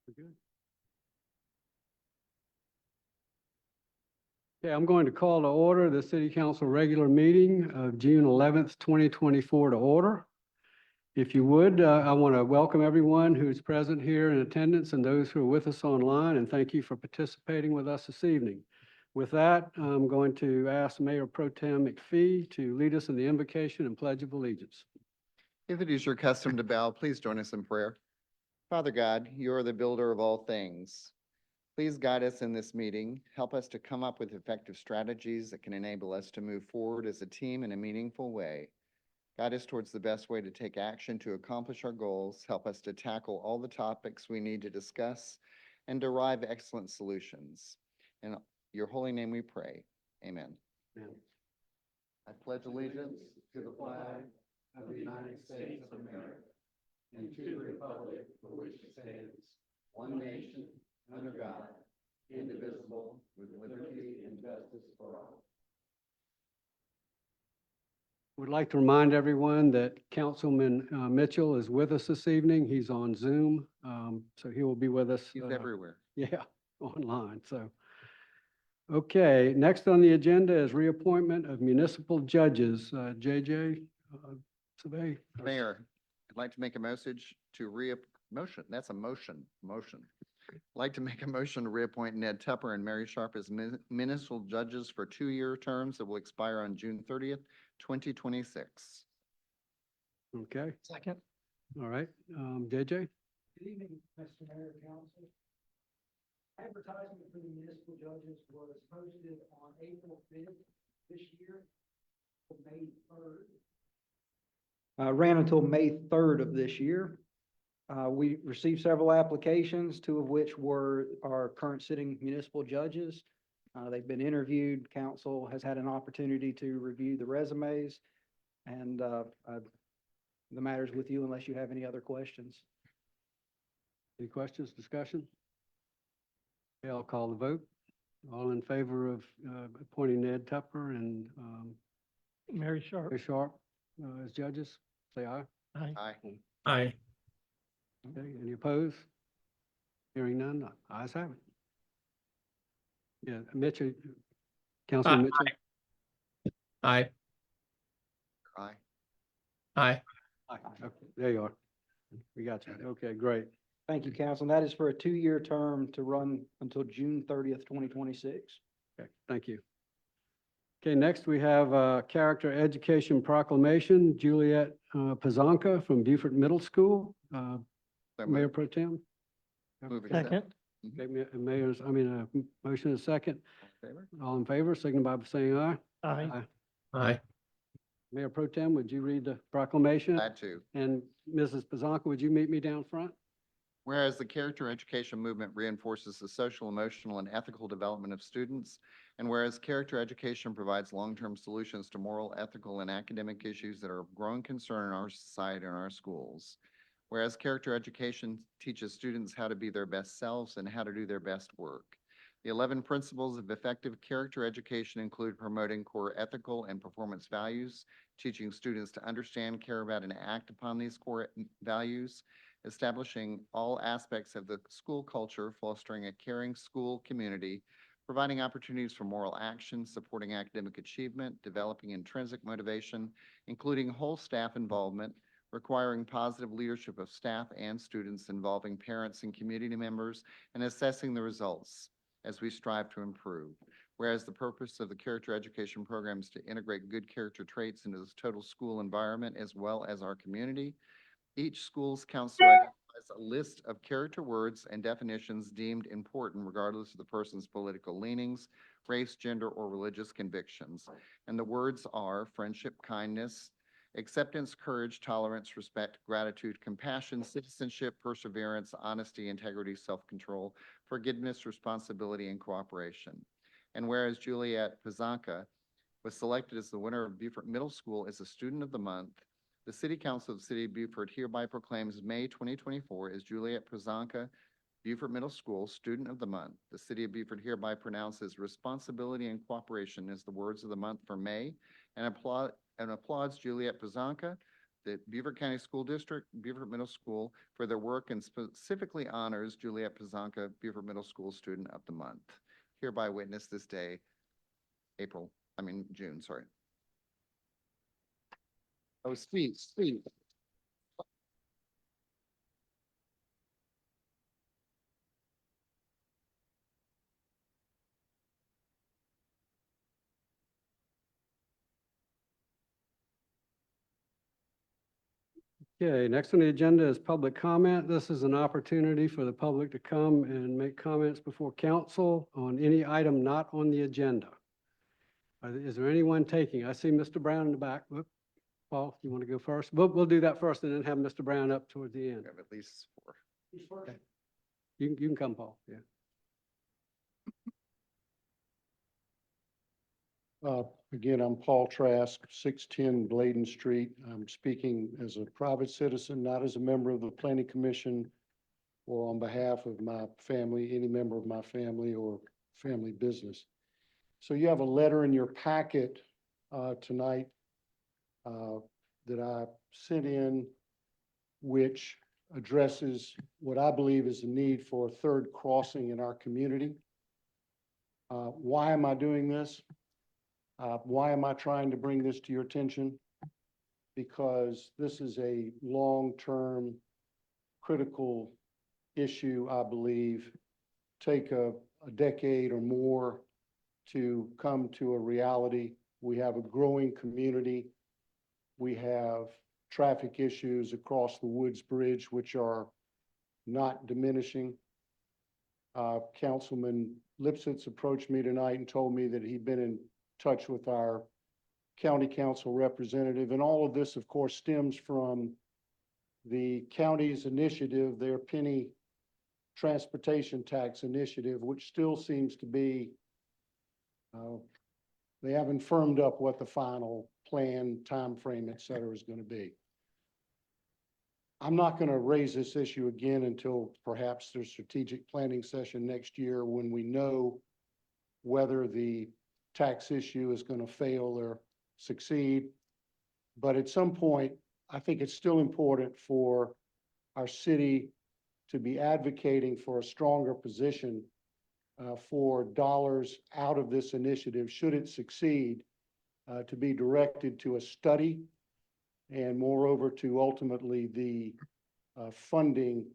We're good. Okay, I'm going to call to order the City Council regular meeting of June 11th, 2024 to order. If you would, I want to welcome everyone who's present here in attendance and those who are with us online, and thank you for participating with us this evening. With that, I'm going to ask Mayor Pro Tem McPhee to lead us in the invocation and pledge of allegiance. If it is your custom to bow, please join us in prayer. Father God, you are the builder of all things. Please guide us in this meeting. Help us to come up with effective strategies that can enable us to move forward as a team in a meaningful way. Guide us towards the best way to take action to accomplish our goals. Help us to tackle all the topics we need to discuss and derive excellent solutions. In your holy name we pray. Amen. Amen. I pledge allegiance to the flag of the United States of America and to the republic for which it stands, one nation, under God, indivisible, with liberty and justice for all. Would like to remind everyone that Councilman Mitchell is with us this evening. He's on Zoom, so he will be with us. He's everywhere. Yeah, online, so. Okay, next on the agenda is reappointment of municipal judges. JJ Survey. Mayor, I'd like to make a motion. I'd like to make a motion to reappoint Ned Tupper and Mary Sharp as municipal judges for 2-year terms that will expire on June 30th, 2026. Okay, Second. all right, JJ? Good evening, Mr. Mayor and Council. Advertisement for the municipal judges was posted on April 5th this year, May 3rd. Ran until May 3rd of this year. We received several applications, 2 of which were our current sitting municipal judges. They've been interviewed. Council has had an opportunity to review the resumes, and the matter's with you unless you have any other questions. Any questions, discussion? Okay, I'll call the vote. All in favor of appointing Ned Tupper and Mary Sharp. Mary Sharp as judges, say aye. Aye. Aye. Okay, any opposed? Hearing none, ayes have it. Yeah, Mitchell, Councilman Mitchell? Aye. Aye. Aye. Aye. Okay, there you are. We got you. Okay, great. Thank you, Council. And that is for a 2-year term to run until June 30th, 2026. Okay, thank you. Okay, next we have Character Education Proclamation, Juliet Pazanka from Beaufort Middle School. So Mayor moved. Pro Tem? Move accept. Second. Okay, motion is second. All in favor? All in favor, signify by saying aye. Aye. Aye. Aye. Mayor Pro Tem, would you read the proclamation? Glad to. And Mrs. Pazanka, would you meet me down front? Whereas the character education movement reinforces the social, emotional, and ethical development of students, and whereas character education provides long-term solutions to moral, ethical, and academic issues that are of growing concern in our society and our schools. Whereas character education teaches students how to be their best selves and how to do their best work. The 11 principles of effective character education include promoting core ethical and performance values, teaching students to understand, care about, and act upon these core values, establishing all aspects of the school culture, fostering a caring school community, providing opportunities for moral action, supporting academic achievement, developing intrinsic motivation, including whole staff involvement, requiring positive leadership of staff and students, involving parents and community members, and assessing the results as we strive to improve. Whereas the purpose of the character education program is to integrate good character traits into the total school environment as well as our community. Each school's counselor identifies a list of character words and definitions deemed important regardless of the person's political leanings, race, gender, or religious convictions. And the words are friendship, kindness, acceptance, courage, tolerance, respect, gratitude, compassion, citizenship, perseverance, honesty, integrity, self-control, forgiveness, responsibility, and cooperation. And whereas Juliet Pazanka was selected as the winner of Beaufort Middle School as a Student of the Month, the City Council of the City of Beaufort hereby proclaims May 2024 as Juliet Pazanka Beaufort Middle School Student of the Month. The City of Beaufort hereby pronounces responsibility and cooperation as the words of the month for May and applauds Juliet Pazanka the Beaufort County School District, Beaufort Middle School, for their work and specifically honors Juliet Pazanka, Beaufort Middle School Student of the Month. Hereby witness this day, June, sorry. Oh, Steve. Okay, next on the agenda is public comment. This is an opportunity for the public to come and make comments before council on any item not on the agenda. Is there anyone taking? I see Mr. Brown in the back. Whoop. Paul, you want to go first? We'll do that first and then have Mr. Brown up toward the We end. have at least 4. Okay. You can come, Paul, yeah. Again, I'm Paul Trask, 610 Bladen Street. I'm speaking as a private citizen, not as a member of the planning commission or on behalf of my family, any member of my family or family business. So you have a letter in your packet tonight that I sent in, which addresses what I believe is the need for a third crossing in our community. Why am I doing this? Why am I trying to bring this to your attention? Because this is a long-term critical issue, I believe, take a decade or more to come to a reality. We have a growing community. We have traffic issues across the Woods Bridge, which are not diminishing. Councilman Lipsitz approached me tonight and told me that he'd been in touch with our county council representative. And all of this, of course, stems from the county's initiative, their penny transportation tax initiative, which still seems to be, they haven't firmed up what the final plan, timeframe, et cetera, is going to be. I'm not going to raise this issue again until perhaps there's strategic planning session next year when we know whether the tax issue is going to fail or succeed. But at some point, I think it's still important for our city to be advocating for a stronger position for dollars out of this initiative, should it succeed, to be directed to a study and moreover to ultimately the funding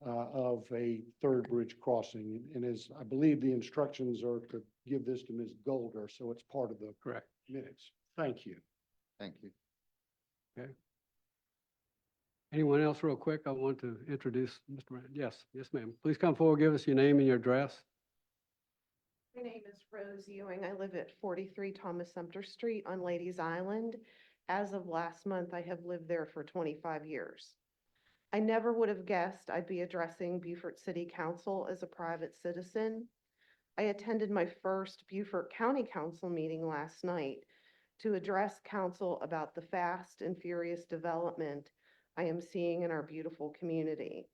of a third bridge crossing. And as I believe the instructions are to give this to Ms. Golder, so it's part of the Correct. minutes. Thank you. Thank you. Anyone else real quick? I want to introduce Mr. Brown. Yes, ma'am. Please come forward, give us your name and your address. My name is Rose Ewing. I live at 43 Thomas Sumter Street on Ladies Island. As of last month, I have lived there for 25 years. I never would have guessed I'd be addressing Beaufort City Council as a private citizen. I attended my first Beaufort County Council meeting last night to address council about the fast and furious development I am seeing in our beautiful community.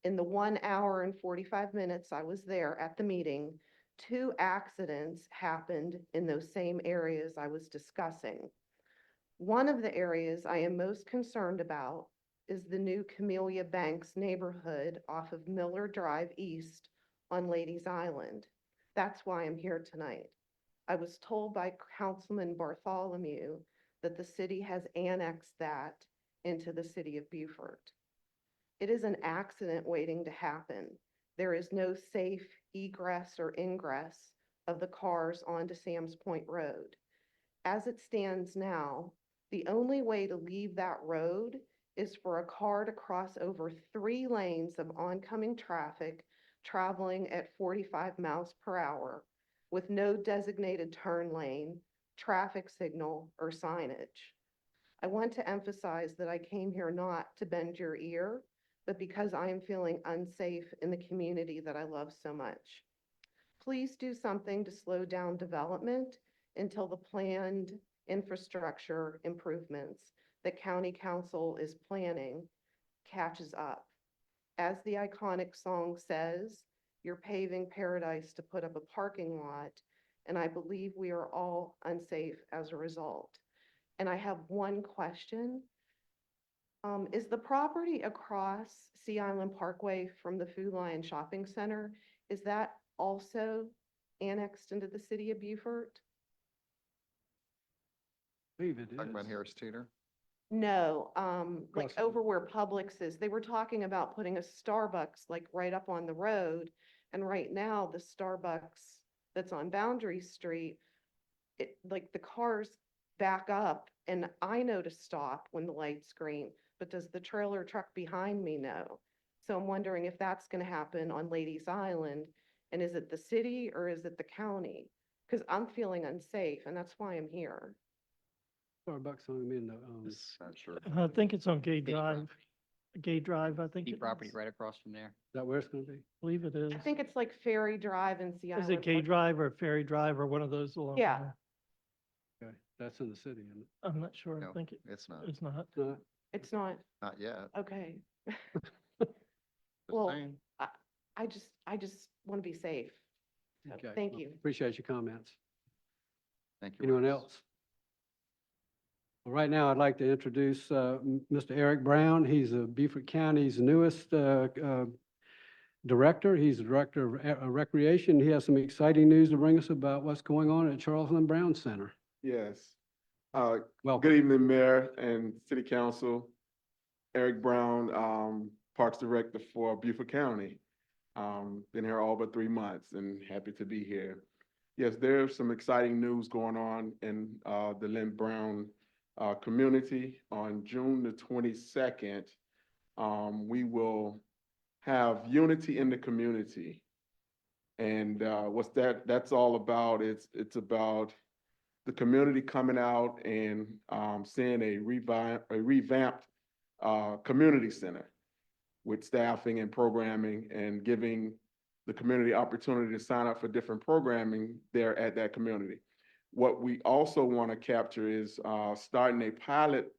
In the 1 hour and 45 minutes I was there at the meeting, 2 accidents happened in those same areas I was discussing. One of the areas I am most concerned about is the new Camellia Banks neighborhood off of Miller Drive East on Ladies Island. That's why I'm here tonight. I was told by Councilman Bartholomew that the city has annexed that into the city of Beaufort. It is an accident waiting to happen. There is no safe egress or ingress of the cars onto Sam's Point Road. As it stands now, the only way to leave that road is for a car to cross over 3 lanes of oncoming traffic traveling at 45 miles per hour with no designated turn lane, traffic signal, or signage. I want to emphasize that I came here not to bend your ear, but because I am feeling unsafe in the community that I love so much. Please do something to slow down development until the planned infrastructure improvements that County Council is planning catches up. As the iconic song says, you're paving paradise to put up a parking lot, and I believe we are all unsafe as a result. And I have one question. Is the property across Sea Island Parkway from the Food Lion Shopping Center, is that also annexed into the city of Beaufort? I believe it Talking about is. Harris Teeter. No, like Across the- over where Publix is, they were talking about putting a Starbucks like right up on the road. And right now, the Starbucks that's on Boundary Street, like the cars back up and I know to stop when the lights green, but does the trailer truck behind me know? So I'm wondering if that's gonna happen on Ladies Island, and is it the city or is it the county? Cause I'm feeling unsafe and that's why I'm here. Starbucks on in the, Not sure. I think it's on Gay City Drive. property. Gay Drive, I think City it property is. right across from there. is that where it's gonna be? Believe it is. I think it's like Ferry Drive and Sea Is Island. it Gay Park- Drive or Ferry Drive or one of those along Yeah. there? Okay, that's in the city, isn't it? I'm not sure. No. I think It's not, it's not. No, It's not, not yet. okay. Just Well, saying. I just want to be safe. So, okay. Thank Well, you. Appreciate your comments. Thank you. Anyone Rose. else? Well, right now, I'd like to introduce Mr. Eric Brown. He's Beaufort County's newest director. He's the Director of Recreation. He has some exciting news to bring us about what's going on at Charles Lynn Brown Center. Yes. Welcome. Good evening, Mayor and City Council. Eric Brown, Parks Director for Beaufort County. Been here all but 3 months and happy to be here. Yes, there's some exciting news going on in the Lynn Brown community. On June the 22nd, we will have unity in the community. And what's that's all about, it's about the community coming out and seeing a revamped community center with staffing and programming and giving the community opportunity to sign up for different programming there at that community. What we also want to capture is starting a pilot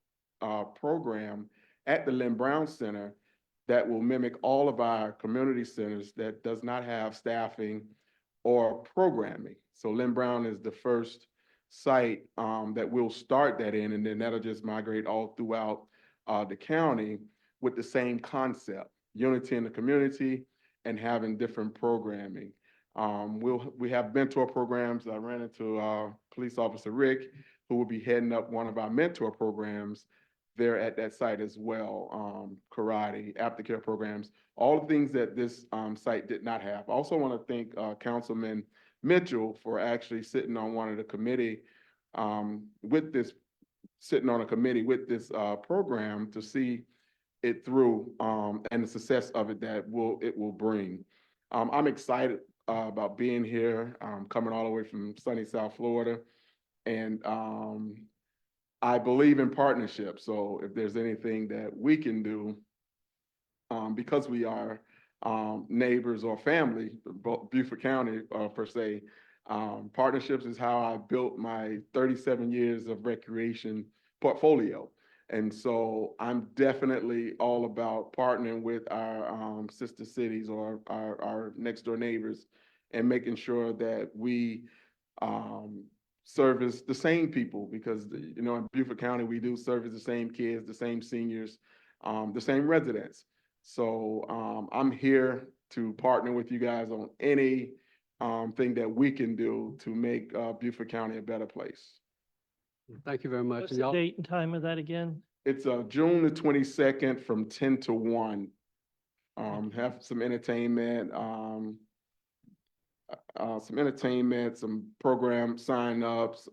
program at the Lynn Brown Center that will mimic all of our community centers that does not have staffing or programming. So Lynn Brown is the first site that we'll start that in, and then that'll just migrate all throughout the county with the same concept, unity in the community and having different programming. We have mentor programs. I ran into Police Officer Rick, who will be heading up one of our mentor programs there at that site as well. Karate, aftercare programs, all the things that this site did not have. I also want to thank Councilman Mitchell for actually sitting on one of the committee sitting on a committee with this program to see it through and the success of it that it will bring. I'm excited about being here, coming all the way from sunny South Florida. And I believe in partnership. So if there's anything that we can do, because we are neighbors or family, Beaufort County per se, partnerships is how I built my 37 years of recreation portfolio. And so I'm definitely all about partnering with our sister cities or our next door neighbors and making sure that we service the same people, because you know, in Beaufort County, we do service the same kids, the same seniors, the same residents. So I'm here to partner with you guys on any thing that we can do to make Beaufort County a better place. Thank you very much. What's And the y'all, date and time of that again? It's June the 22nd from 10 to 1. Have some entertainment, some program signups.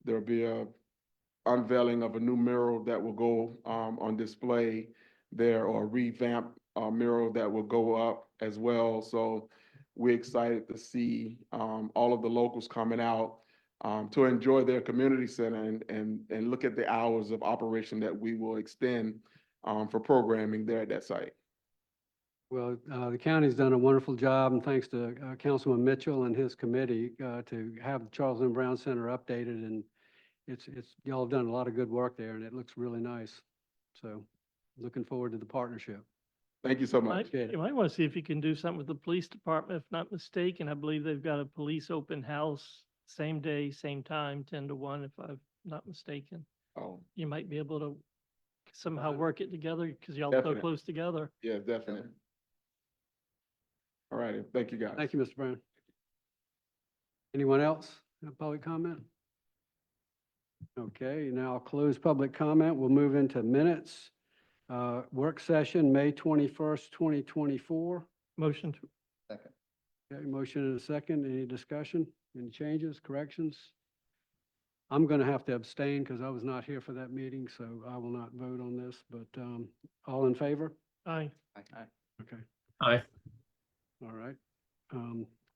There'll be a unveiling of a new mural that will go on display there, or a revamped mural that will go up as well. So we're excited to see all of the locals coming out to enjoy their community center and look at the hours of operation that we will extend for programming there at that site. well, the county's done a wonderful job, and thanks to Councilman Mitchell and his committee to have the Charles Lynn Brown Center updated, and y'all have done a lot of good work there, and it looks really nice. So looking forward to the partnership. Thank you so much. Appreciate it. You might want to see if you can do something with the police department, if not mistaken. I believe they've got a police open house, same day, same time, 10 to 1, if I'm not mistaken. Oh, You might be able to somehow work it together because y'all so Definite. close together. Yeah, definitely. All righty, thank you, guys. Thank you, Mr. Brown. Anyone else have public comment? Okay, now I'll close public comment. We'll move into minutes. Work session, May 21st, 2024. Motion to, Second. Okay, motion and a second. Any discussion? Any changes, corrections? I'm going to have to abstain because I was not here for that meeting, so I will not vote on this, but all in favor? aye. Okay. Aye. All right.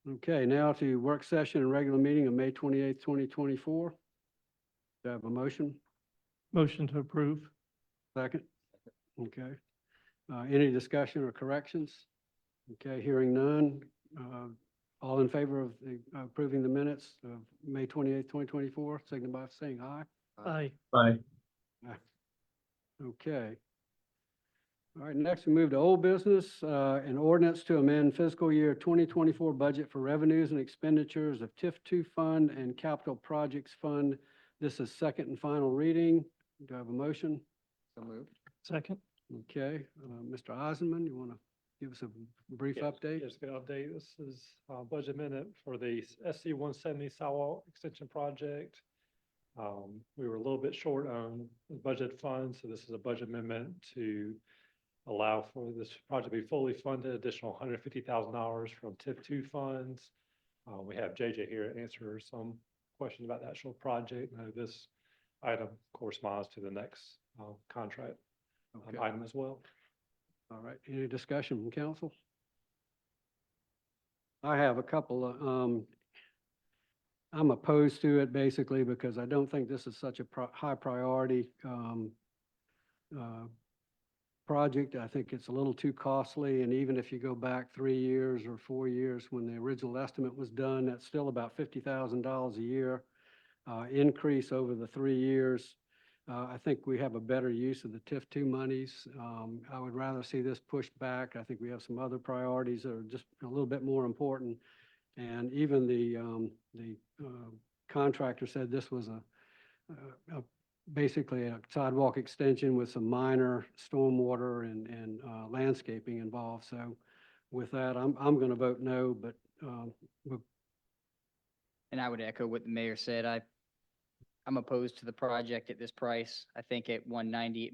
Okay, now to work session and regular meeting of May 28th, 2024. Do I have a motion? Motion to approve. Second? Okay. Any discussion or corrections? Okay, hearing none. All in favor of approving the minutes of May 28th, 2024, signify by saying aye. Aye. Aye. Okay. All right, next we move to old business, an ordinance to amend fiscal year 2024 budget for revenues and expenditures of TIF2 fund and capital projects fund. This is second and final reading. Do I have a motion? So moved. Second. Okay, Mr. Eisenman, you want to give us a brief update? Just gonna update, this is budget amendment for the SC 170 sidewalk extension project. We were a little bit short on the budget funds, so this is a budget amendment to allow for this project to be fully funded, additional $150,000 from TIF2 funds. We have JJ here to answer some questions about the actual project. Now, this item corresponds to the next contract Okay. item as well. All right, any discussion from council? I have a couple of, I'm opposed to it basically because I don't think this is such a high priority project. I think it's a little too costly, and even if you go back 3 years or 4 years when the original estimate was done, that's still about $50,000 a year increase over the 3 years. I think we have a better use of the TIF2 monies. I would rather see this pushed back. I think we have some other priorities that are just a little bit more important. And even the contractor said this was basically a sidewalk extension with some minor stormwater and landscaping involved. So with that, I'm going to vote no, but And I would echo what the mayor said. I'm opposed to the project at this price. I think at 190,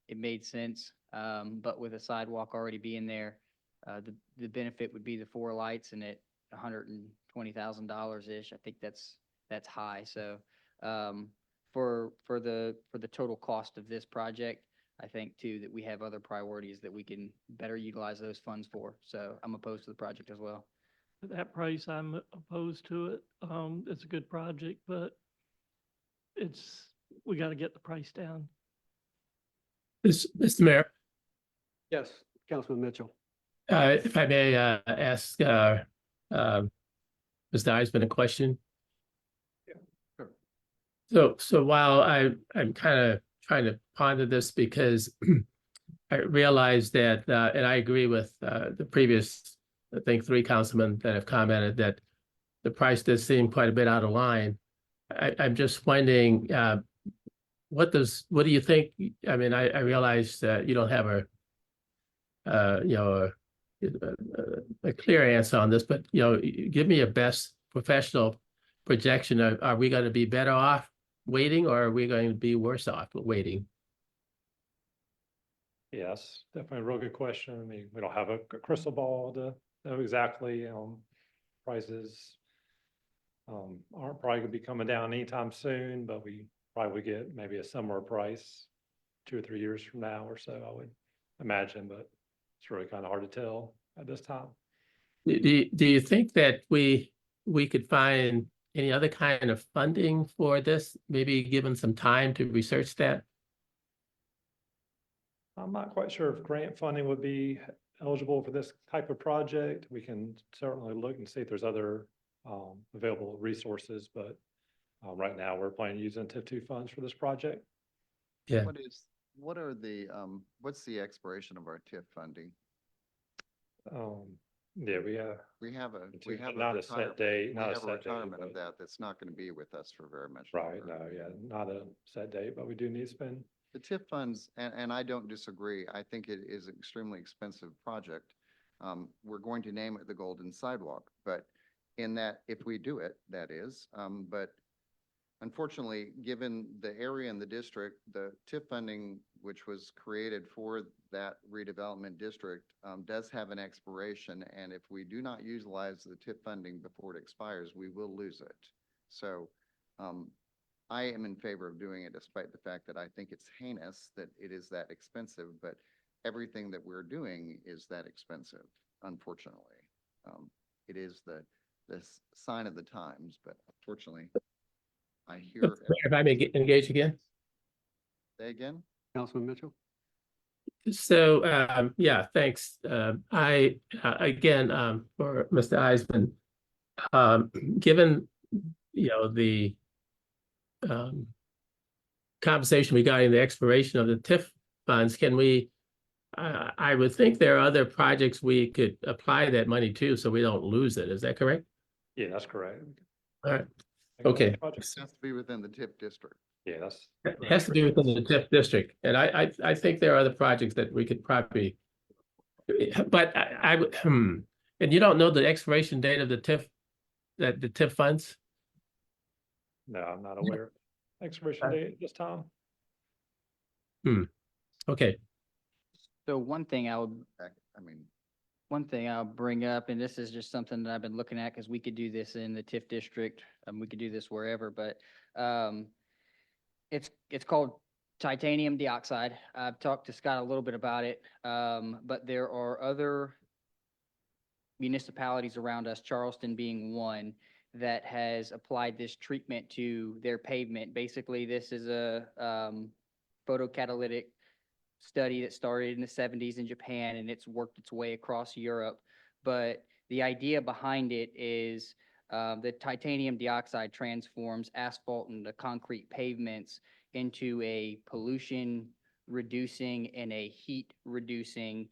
it made sense. But with a sidewalk already being there, the benefit would be the 4 lights, and at $120,000-ish, I think that's high. So, for the total cost of this project, I think too, that we have other priorities that we can better utilize those funds for. So I'm opposed to the project as well. At that price, I'm opposed to it. It's a good project, but we got to get the price down. Mr. Mayor, yes, Councilman Mitchell. if I may ask Mr. Eisman a question. So while I'm kind of trying to ponder this because I realize that, and I agree with the previous, I think 3 councilmen that have commented that the price does seem quite a bit out of line. I'm just wondering, what do you think? I mean, I realize that you don't have a clear answer on this, but give me a best professional projection. Are we going to be better off waiting, or are we going to be worse off waiting? Yes, definitely a real good question. I mean, we don't have a crystal ball to know exactly, prices aren't probably gonna be coming down anytime soon, but we probably would get maybe a similar price 2 or 3 years from now or so, I would imagine, but it's really kind of hard to tell at this time. Do you think that we could find any other kind of funding for this, maybe given some time to research that? I'm not quite sure if grant funding would be eligible for this type of project. We can certainly look and see if there's other available resources, but right now we're planning using TIF2 funds for this project. Yeah. What's the expiration of our TIF funding? Yeah, we have. We have a Not a set retirement- date, we not a have set date, retirement of but- that's not going to be with us for very much Right, longer. no, yeah, not a set date, but we do need to spend The TIF funds, and I don't disagree, I think it is an extremely expensive project. We're going to name it the Golden Sidewalk, but in that, if we do it, that is, but unfortunately, given the area and the district, the TIF funding, which was created for that redevelopment district, does have an expiration, and if we do not utilize the TIF funding before it expires, we will lose it. So, I am in favor of doing it despite the fact that I think it's heinous that it is that expensive, but everything that we're doing is that expensive, unfortunately. It is the sign of the times, but unfortunately, I hear. If I may engage again? Say again? Councilman Mitchell? So, yeah, thanks. Again, for Mr. Eisman, given, the conversation regarding the expiration of the TIF funds, can we, I would think there are other projects we could apply that money to, so we don't lose it. Is that correct? Yeah, that's correct. All right, I think okay. project- It has to be within the TIF district. Yeah, that's. It has to be within the TIF district, and I think there are other projects that we could probably. But and you don't know the expiration date of the TIF, the TIF funds? No, I'm not aware. Expiration date at this time. Okay, So one thing I would I mean, One thing I'll bring up, and this is just something that I've been looking at, because we could do this in the TIF district, we could do this wherever, but it's called titanium dioxide. I've talked to Scott a little bit about it, but there are other municipalities around us, Charleston being one, that has applied this treatment to their pavement. Basically, this is a photocatalytic study that started in the 70s in Japan, and it's worked its way across Europe. But the idea behind it is the titanium dioxide transforms asphalt and the concrete pavements into a pollution reducing and a heat reducing,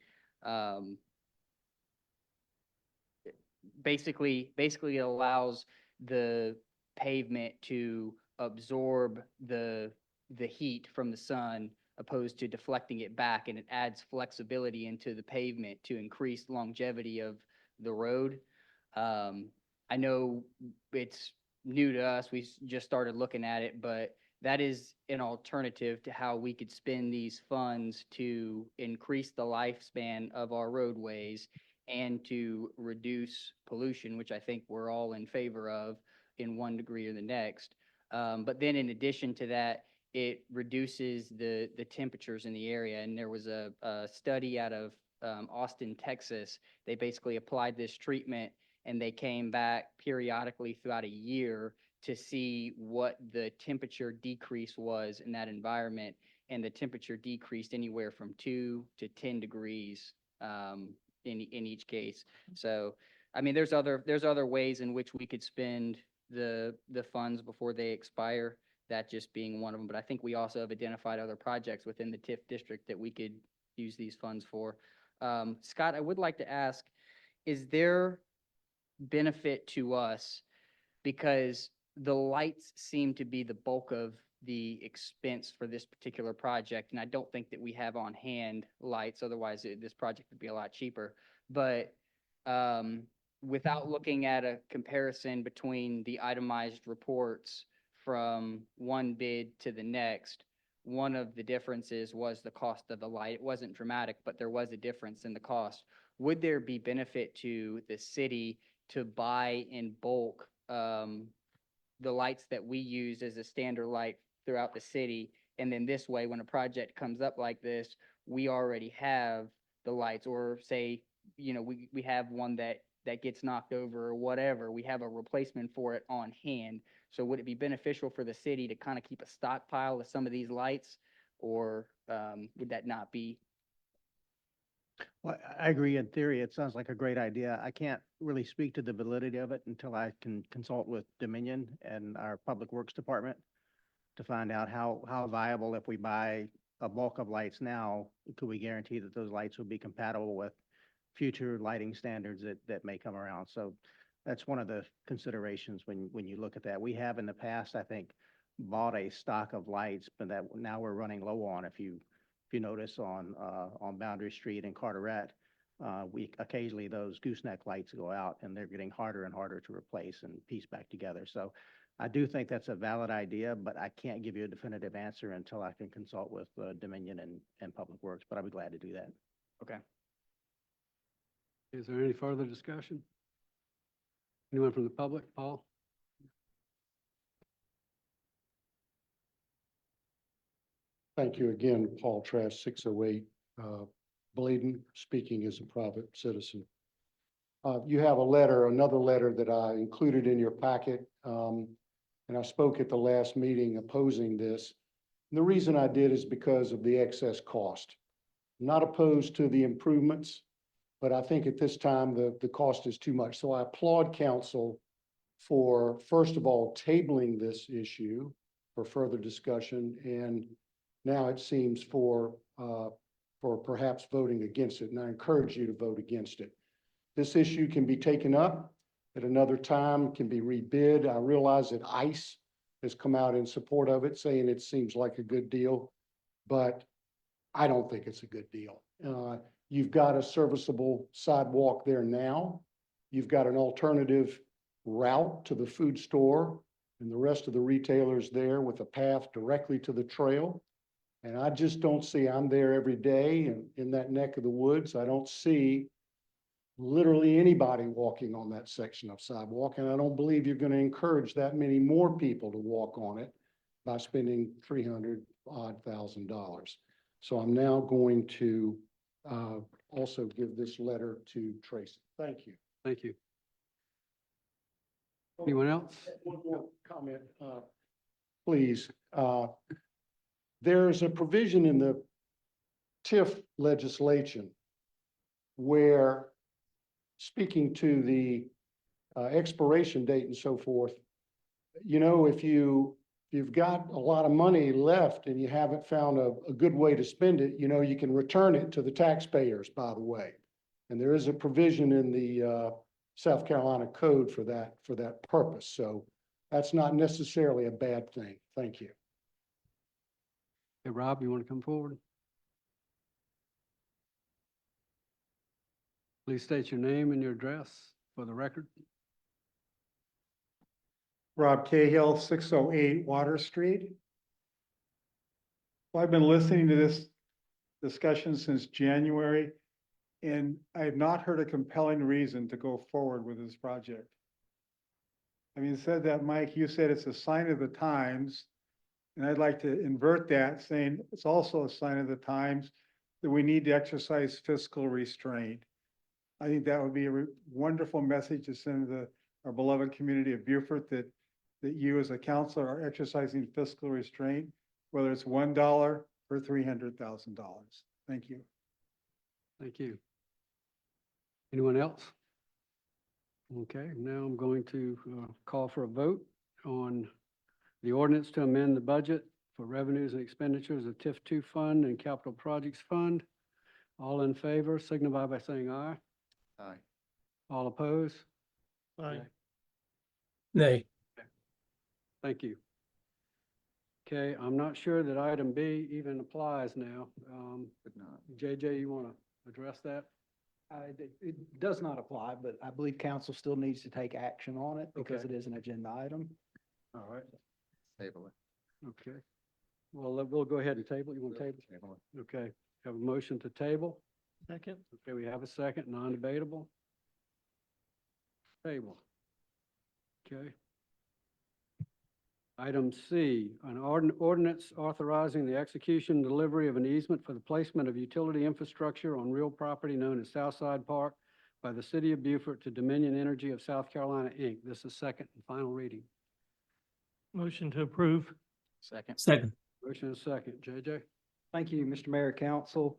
basically it allows the pavement to absorb the heat from the sun opposed to deflecting it back, and it adds flexibility into the pavement to increase longevity of the road. I know it's new to us, we just started looking at it, but that is an alternative to how we could spend these funds to increase the lifespan of our roadways and to reduce pollution, which I think we're all in favor of in one degree or the next. But then in addition to that, it reduces the temperatures in the area. And there was a study out of Austin, Texas. They basically applied this treatment, and they came back periodically throughout a year to see what the temperature decrease was in that environment. And the temperature decreased anywhere from 2 to 10 degrees in each case. So, I mean, there's other ways in which we could spend the funds before they expire, that just being one of them. But I think we also have identified other projects within the TIF district that we could use these funds for. Scott, I would like to ask, is there benefit to us, because the lights seem to be the bulk of the expense for this particular project, and I don't think that we have on hand lights, otherwise this project would be a lot cheaper. But without looking at a comparison between the itemized reports from one bid to the next, one of the differences was the cost of the light. It wasn't dramatic, but there was a difference in the cost. Would there be benefit to the city to buy in bulk the lights that we use as a standard light throughout the city? And then this way, when a project comes up like this, we already have the lights, or say, we have one that gets knocked over or whatever, we have a replacement for it on hand. So would it be beneficial for the city to kind of keep a stockpile of some of these lights, or would that not be? Well, I agree in theory. It sounds like a great idea. I can't really speak to the validity of it until I can consult with Dominion and our Public Works Department to find out how viable, if we buy a bulk of lights now, could we guarantee that those lights will be compatible with future lighting standards that may come around. So that's one of the considerations when you look at that. We have in the past, I think, bought a stock of lights, but that now we're running low on. If you notice on Boundary Street and Carteret, we occasionally those gooseneck lights go out and they're getting harder and harder to replace and piece back together. So I do think that's a valid idea, but I can't give you a definitive answer until I can consult with Dominion and Public Works, but I'll be glad to do that. Okay. Is there any further discussion? Anyone from the public? Paul? Thank you again, Paul Trask, 608 Bladen, speaking as a private citizen. You have a letter, another letter that I included in your packet, and I spoke at the last meeting opposing this. And the reason I did is because of the excess cost. I'm not opposed to the improvements, but I think at this time the cost is too much. So I applaud council for, first of all, tabling this issue for further discussion, and now it seems for perhaps voting against it, and I encourage you to vote against it. This issue can be taken up at another time, can be rebid. I realize that ICE has come out in support of it, saying it seems like a good deal, but I don't think it's a good deal. You've got a serviceable sidewalk there now. You've got an alternative route to the food store and the rest of the retailers there with a path directly to the trail. And I just don't see, I'm there every day and in that neck of the woods, I don't see literally anybody walking on that section of sidewalk. And I don't believe you're going to encourage that many more people to walk on it by spending $300,000. So I'm now going to also give this letter to Tracy. Thank you. Thank you. Anyone else? One more comment, please. There's a provision in the TIF legislation where, speaking to the expiration date and so forth, you know, if you've got a lot of money left and you haven't found a good way to spend it, you know, you can return it to the taxpayers, by the way. And there is a provision in the South Carolina Code for that purpose. So that's not necessarily a bad thing. Thank you. Hey, Rob, you want to come forward? Please state your name and your address for the record. Rob Cahill, 608 Water Street. Well, I've been listening to this discussion since January, and I have not heard a compelling reason to go forward with this project. I mean, said that, Mike, you said it's a sign of the times, and I'd like to invert that, saying it's also a sign of the times that we need to exercise fiscal restraint. I think that would be a wonderful message to send to our beloved community of Beaufort that you as a counselor are exercising fiscal restraint, whether it's $1 or $300,000. Thank you. Thank you. Anyone else? Okay, now I'm going to call for a vote on the ordinance to amend the budget for revenues and expenditures of TIF 2 fund and capital projects fund. All in favor, signify by saying aye. Aye. All opposed? Aye. Nay. Thank you. Okay, I'm not sure that item B even applies now. Could not. JJ, you want to address that? It does not apply, but I believe council still needs to take action on it because Okay. it is an agenda item. All right, Table it. okay. Well, we'll go ahead and table. You want to table? Table it. Okay, have a motion to table. Second? Okay, we have a second, non-debatable. Table. Okay. Item C, an ordinance authorizing the execution and delivery of an easement for the placement of utility infrastructure on real property known as Southside Park by the City of Beaufort to Dominion Energy of South Carolina, Inc. This is second and final reading. Motion to approve? Second. Second. Motion is second. JJ? Thank you, Mr. Mayor, Council.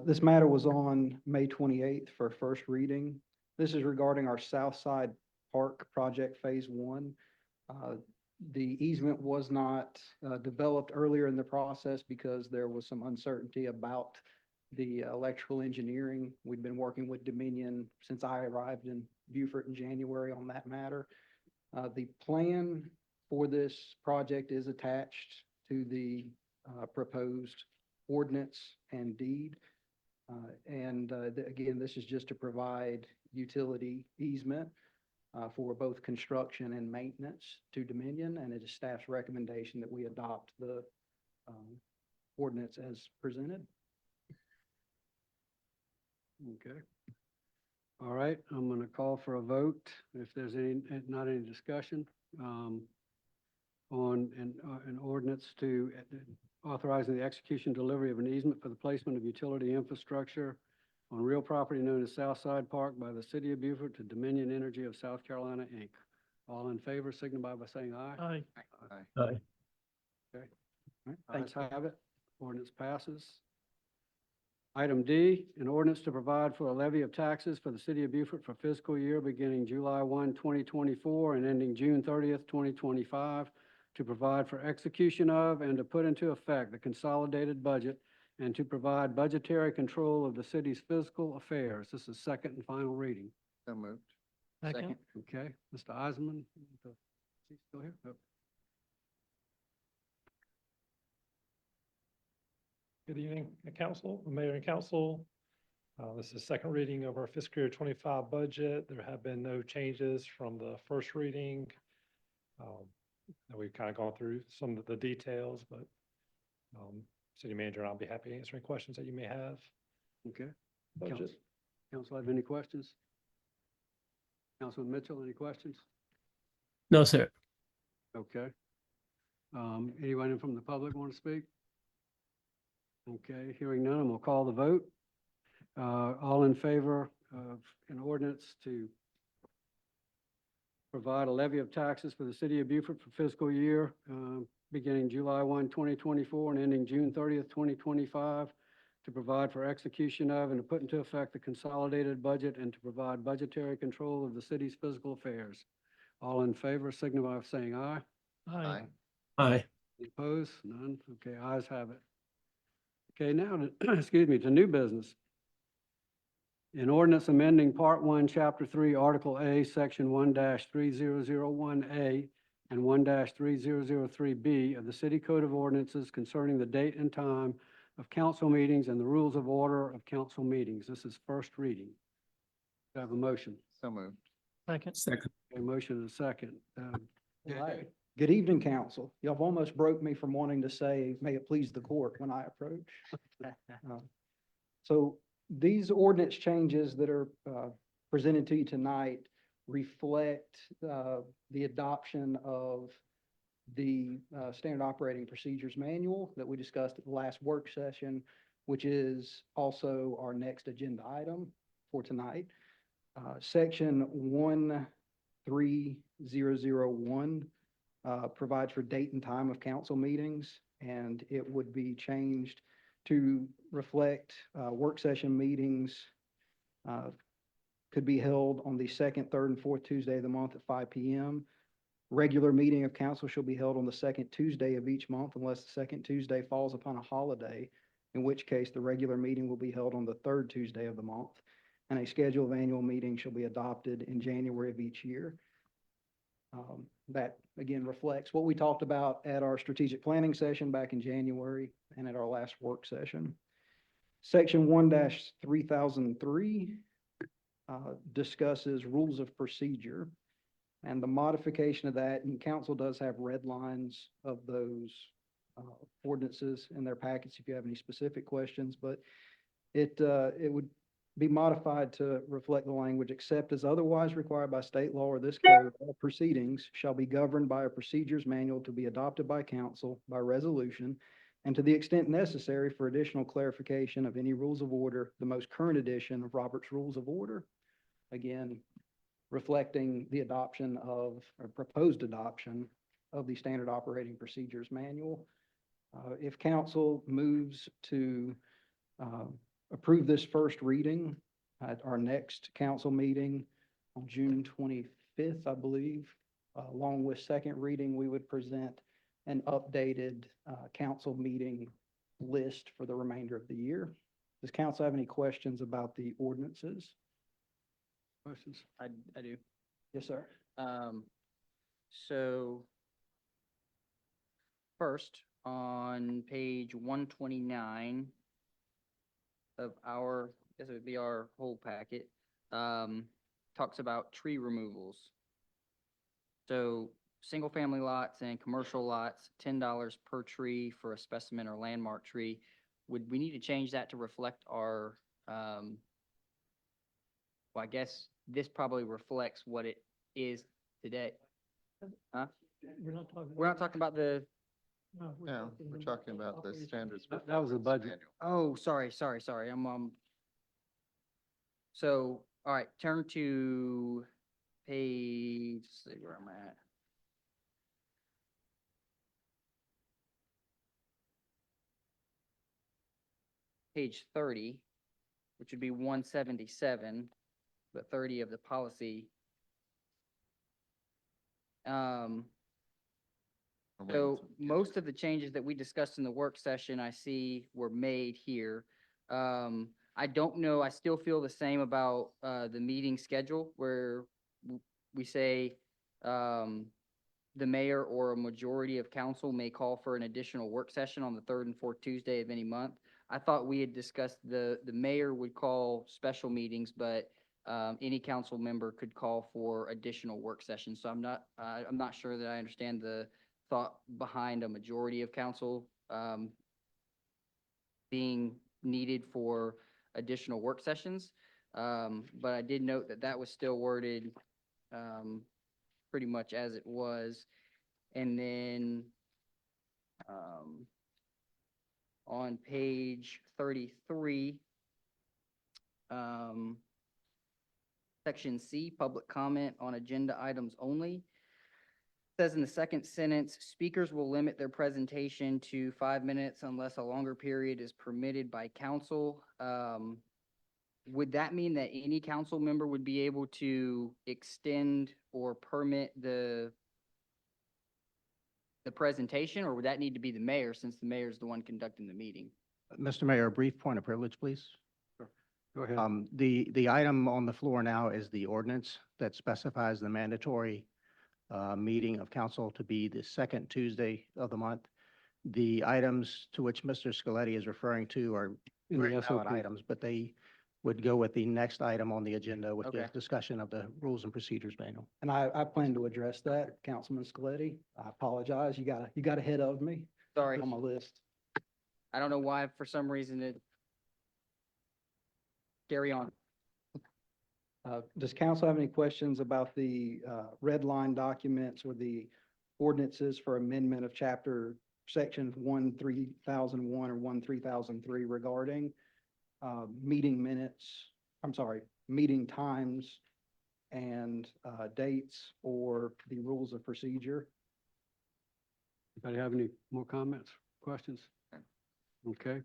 This matter was on May 28th for first reading. This is regarding our Southside Park Project Phase 1. The easement was not developed earlier in the process because there was some uncertainty about the electrical engineering. We've been working with Dominion since I arrived in Beaufort in January on that matter. The plan for this project is attached to the proposed ordinance and deed. Again, this is just to provide utility easement for both construction and maintenance to Dominion, and it is staff's recommendation that we adopt the ordinance as presented. Okay. All right, I'm going to call for a vote, if there's not any discussion, on an ordinance to authorizing the execution delivery of an easement for the placement of utility infrastructure on real property known as Southside Park by the City of Beaufort to Dominion Energy of South Carolina, Inc. All in favor, signify by saying aye. Aye. Aye. Aye. Okay. All right, Ayes have it. Ordinance passes. Item D, an ordinance to provide for a levy of taxes for the City of Beaufort for fiscal year beginning July 1, 2024 and ending June 30th, 2025, to provide for execution of and to put into effect the consolidated budget and to provide budgetary control of the city's fiscal affairs. This is second and final reading. So moved. Second. Okay, Mr. Eisman, is he still here? Oh. Good evening, council, mayor and council. This is second reading of our fiscal year 25 budget. There have been no changes from the first reading. And we've kind of gone through some of the details, but city manager and I'll be happy to answer any questions that you may have. Okay. Budget. Council have any questions? Councilman Mitchell, any questions? No, sir. Okay. Anyone from the public want to speak? Okay, hearing none, I'm gonna call the vote. All in favor of an ordinance to provide a levy of taxes for the City of Beaufort for fiscal year beginning July 1, 2024 and ending June 30th, 2025, to provide for execution of and to put into effect the consolidated budget and to provide budgetary control of the city's fiscal affairs. All in favor, signify by saying aye. Aye. Aye. Any opposed? None? Okay, ayes have it. Okay, now, excuse me, to new business. An ordinance amending Part 1, Chapter 3, Article A, Section 1-3001A and 1-3003B of the City Code of Ordinances concerning the date and time of council meetings and the rules of order of council meetings. This is first reading. Do I have a motion? So moved. Second. Second. A motion and a second. All right. Good evening, council. Y'all have almost broke me from wanting to say, may it please the court when I approach. So these ordinance changes that are presented to you tonight reflect the adoption of the Standard Operating Procedures Manual that we discussed at the last work session, which is also our next agenda item for tonight. Section 13001 provides for date and time of council meetings, and it would be changed to reflect work session meetings could be held on the second, third, and fourth Tuesday of the month at 5 p.m. Regular meeting of council shall be held on the second Tuesday of each month unless the second Tuesday falls upon a holiday, in which case the regular meeting will be held on the third Tuesday of the month, and a schedule of annual meetings shall be adopted in January of each year. That again reflects what we talked about at our strategic planning session back in January and at our last work session. Section 1-3003 discusses rules of procedure, and the modification of that, and council does have red lines of those ordinances in their packets if you have any specific questions, but it would be modified to reflect the language, except as otherwise required by state law or this code, all proceedings shall be governed by a procedures manual to be adopted by council by resolution, and to the extent necessary for additional clarification of any rules of order, the most current edition of Robert's Rules of Order, again, reflecting the adoption of, or proposed adoption of the Standard Operating Procedures Manual. If council moves to approve this first reading at our next council meeting on June 25th, I believe. Along with second reading, we would present an updated council meeting list for the remainder of the year. Does council have any questions about the ordinances? Questions? I do. Yes, sir. So First, on page 129 of our, I guess it would be our whole packet, talks about tree removals. So single-family lots and commercial lots, $10 per tree for a specimen or landmark tree. Would we need to change that to reflect our, well, I guess this probably reflects what it is today. Huh? We're not talking about the, Yeah, we're talking about the standards. That was the budget. manual. oh, sorry. So, all right, turn to page, let's see where I'm at. Page 30, which would be 177, but 30 of the policy. So most of the changes that we discussed in the work session, I see were made here. I don't know, I still feel the same about, the meeting schedule where we say, the mayor or a majority of council may call for an additional work session on the third and fourth Tuesday of any month. I thought we had discussed the mayor would call special meetings, but, any council member could call for additional work sessions. So I'm not sure that I understand the thought behind a majority of council being needed for additional work sessions. But I did note that that was still worded pretty much as it was. And then on page 33, section C, public comment on agenda items only. Says in the second sentence, speakers will limit their presentation to 5 minutes unless a longer period is permitted by council. Would that mean that any council member would be able to extend or permit the presentation, or would that need to be the mayor since the mayor is the one conducting the meeting? Mr. Mayor, a brief point of privilege, please. Go ahead. The item on the floor now is the ordinance that specifies the mandatory meeting of council to be the second Tuesday of the month. The items to which Mr. Scaletti is referring to are In the very valid SOP. items, but they would go with the next item on the agenda with the Okay. discussion of the rules and procedures manual. And I plan to address that, Councilman Scaletti. I apologize. You got ahead of me Sorry, on my list. I don't know why, for some reason it. Carry on. Does council have any questions about the red line documents or the ordinances for amendment of section 13001 or 13003 regarding meeting minutes, meeting times and dates or the rules of procedure? Anybody have any more comments, questions? Okay.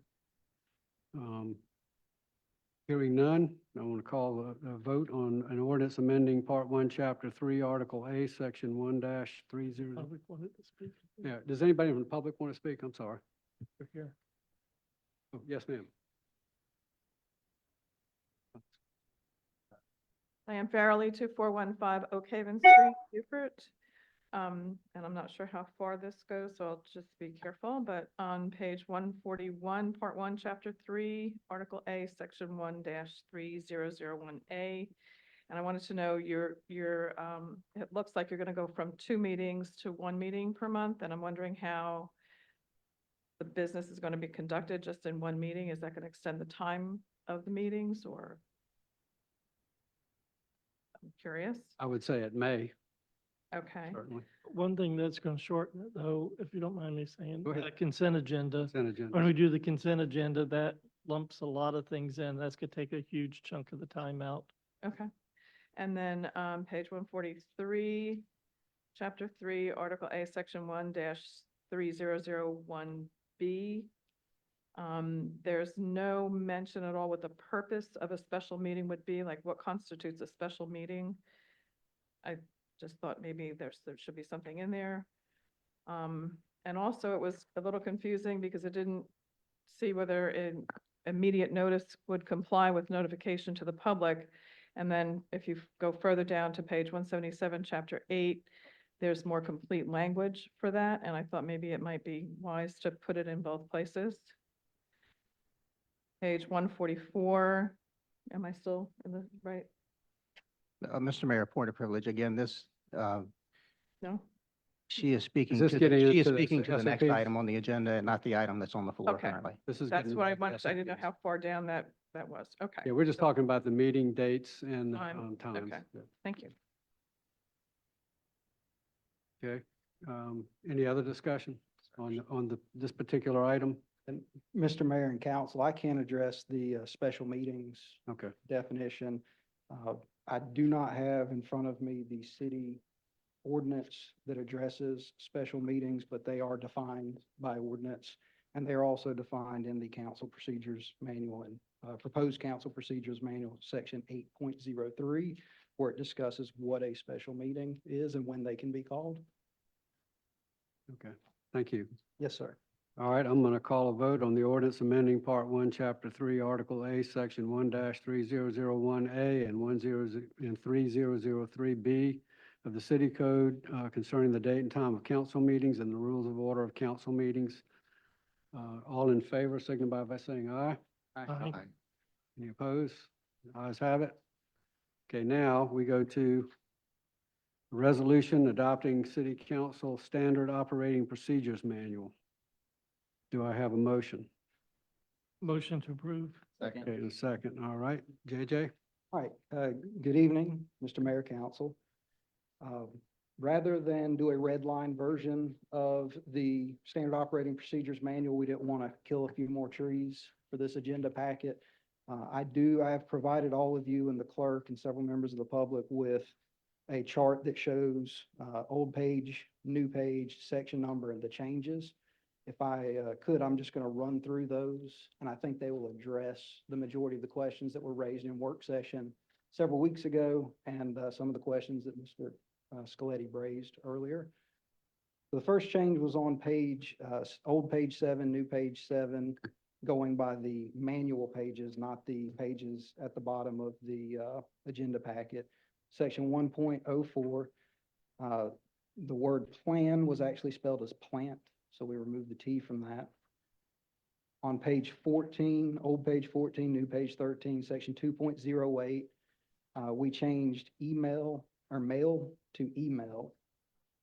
Hearing none, I want to call a vote on an ordinance amending Part 1, Chapter 3, Article A, Section 1-30. Public wanted to speak. Yeah, does anybody from the public want to speak? I'm sorry. They're here. Oh, yes, ma'am. I am Farrelly, 2415 Oak Haven Street, Beaufort. And I'm not sure how far this goes, so I'll just be careful, but on page 141, Part 1, Chapter 3, Article A, Section 1-3001A. And I wanted to know it looks like you're going to go from 2 meetings to 1 meeting per month, and I'm wondering how the business is going to be conducted just in 1 meeting. Is that going to extend the time of the meetings, or? I'm curious. I would say it may, Okay. certainly. One thing that's going to shorten it, though, if you don't mind me saying, Go ahead. the consent agenda. Consent agenda. When we do the consent agenda, that lumps a lot of things in. That's going to take a huge chunk of the time out. Okay. And then, page 143, Chapter 3, Article A, Section 1-3001B. There's no mention at all what the purpose of a special meeting would be, like what constitutes a special meeting. I just thought maybe there should be something in there. And also it was a little confusing because it didn't see whether an immediate notice would comply with notification to the public. And then if you go further down to page 177, Chapter 8, there's more complete language for that, and I thought maybe it might be wise to put it in both places. Page 144, am I still in the right? Mr. Mayor, point of privilege, again, this, No? she is speaking this to, getting she is into the speaking to the next SOPs? item on the agenda and not the item that's on the floor Okay. currently. This is That's getting what I into the wanted, I didn't know SOPs. how far down that was. Okay. Yeah, we're just talking about the meeting dates and Time, times. okay. Thank you. Okay, any other discussion this particular item? And Mr. Mayor and Council, I can address the special meetings Okay, definition. I do not have in front of me the city ordinance that addresses special meetings, but they are defined by ordinance. And they're also defined in the council procedures manual and proposed council procedures manual, section 8.03, where it discusses what a special meeting is and when they can be called. okay, thank you. Yes, sir. All right, I'm going to call a vote on the ordinance amending Part 1, Chapter 3, Article A, Section 1-3001A and 3003B of the City Code concerning the date and time of council meetings and the rules of order of council meetings. All in favor, signify by saying aye. Aye. Aye. Any opposed? Ayes have it. Okay, now we go to resolution adopting City Council Standard Operating Procedures Manual. Do I have a motion? Motion to approve. Second. Okay, in a second. All right, JJ? All right, good evening, Mr. Mayor, Council. Rather than do a red line version of the Standard Operating Procedures Manual, we didn't want to kill a few more trees for this agenda packet. I have provided all of you and the clerk and several members of the public with a chart that shows old page, new page, section number, and the changes. If I could, I'm just going to run through those, and I think they will address the majority of the questions that were raised in work session several weeks ago, and some of the questions that Mr. Scaletti raised earlier. The first change was on page, old page 7, new page 7, going by the manual pages, not the pages at the bottom of the agenda packet. Section 1.04, the word plan was actually spelled as plant, so we removed the T from that. On page 14, old page 14, new page 13, section 2.08, we changed email or mail to email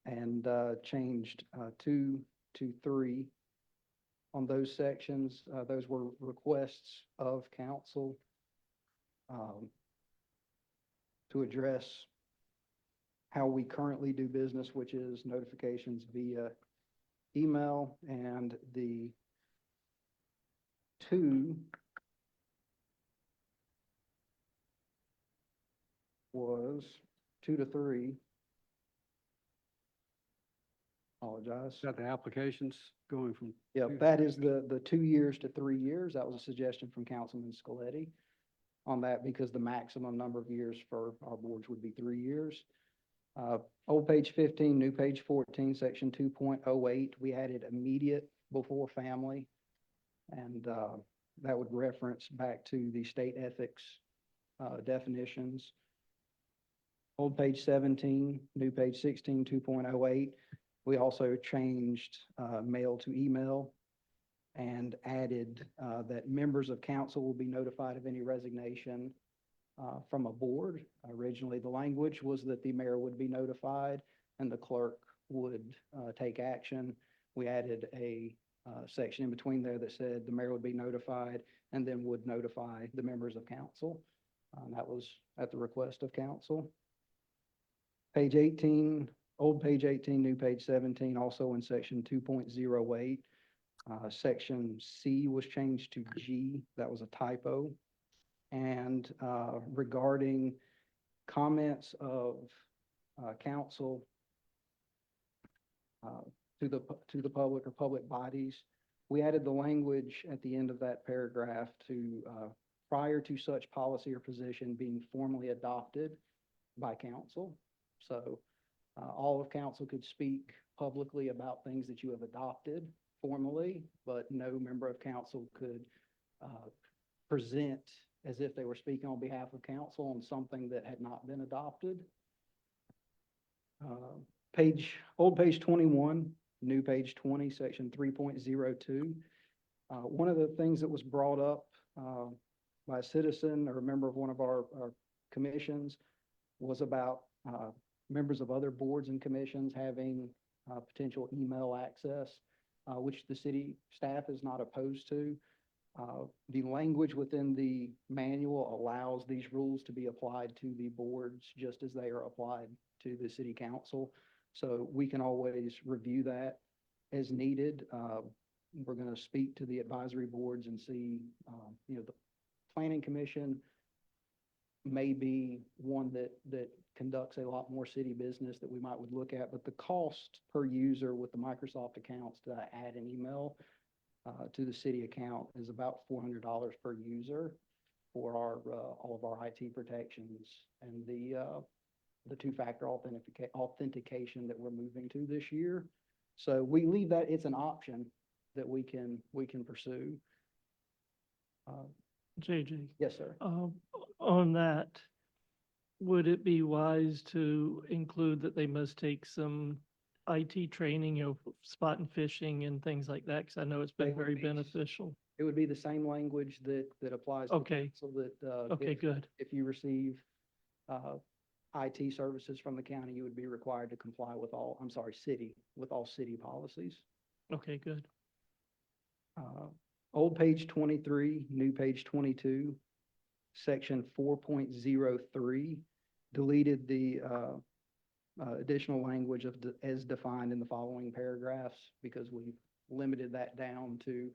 and changed 2 to 3 on those sections. Those were requests of council to address how we currently do business, which is notifications via email, and the 2 was 2 to 3. Apologize. Got the applications going from? Yeah, that is the 2 years to 3 years. That was a suggestion from Councilman Scaletti on that, because the maximum number of years for our boards would be 3 years. Old page 15, new page 14, section 2.08, we added immediate before family. And that would reference back to the state ethics definitions. Old page 17, new page 16, 2.08, we also changed mail to email and added that members of council will be notified of any resignation from a board. Originally, the language was that the mayor would be notified and the clerk would take action. We added a section in between there that said the mayor would be notified and then would notify the members of council. That was at the request of council. Page 18, old page 18, new page 17, also in section 2.08. Section C was changed to G. That was a typo. And regarding comments of council to the public or public bodies, we added the language at the end of that paragraph to prior to such policy or position being formally adopted by council. So all of council could speak publicly about things that you have adopted formally, but no member of council could present as if they were speaking on behalf of council on something that had not been adopted. Old page 21, new page 20, section 3.02. One of the things that was brought up by a citizen or a member of one of our commissions was about members of other boards and commissions having potential email access, which the city staff is not opposed to. The language within the manual allows these rules to be applied to the boards just as they are applied to the city council. So we can always review that as needed. We're going to speak to the advisory boards and see, the planning commission may be one that conducts a lot more city business that we would look at, but the cost per user with the Microsoft accounts to add an email to the city account is about $400 per user for all of our IT protections and the two-factor authentication that we're moving to this year. So we leave that, it's an option that we can pursue. JJ, Yes, sir. on that, would it be wise to include that they must take some IT training, spotting phishing and things like that? Because I know it's They been would very be- beneficial. It would be the same language that applies. Okay. So that, Okay, good. if you receive, IT services from the county, you would be required to comply with all city policies. Okay, good. Old page 23, new page 22, section 4.03, deleted the additional language as defined in the following paragraphs because we limited that down to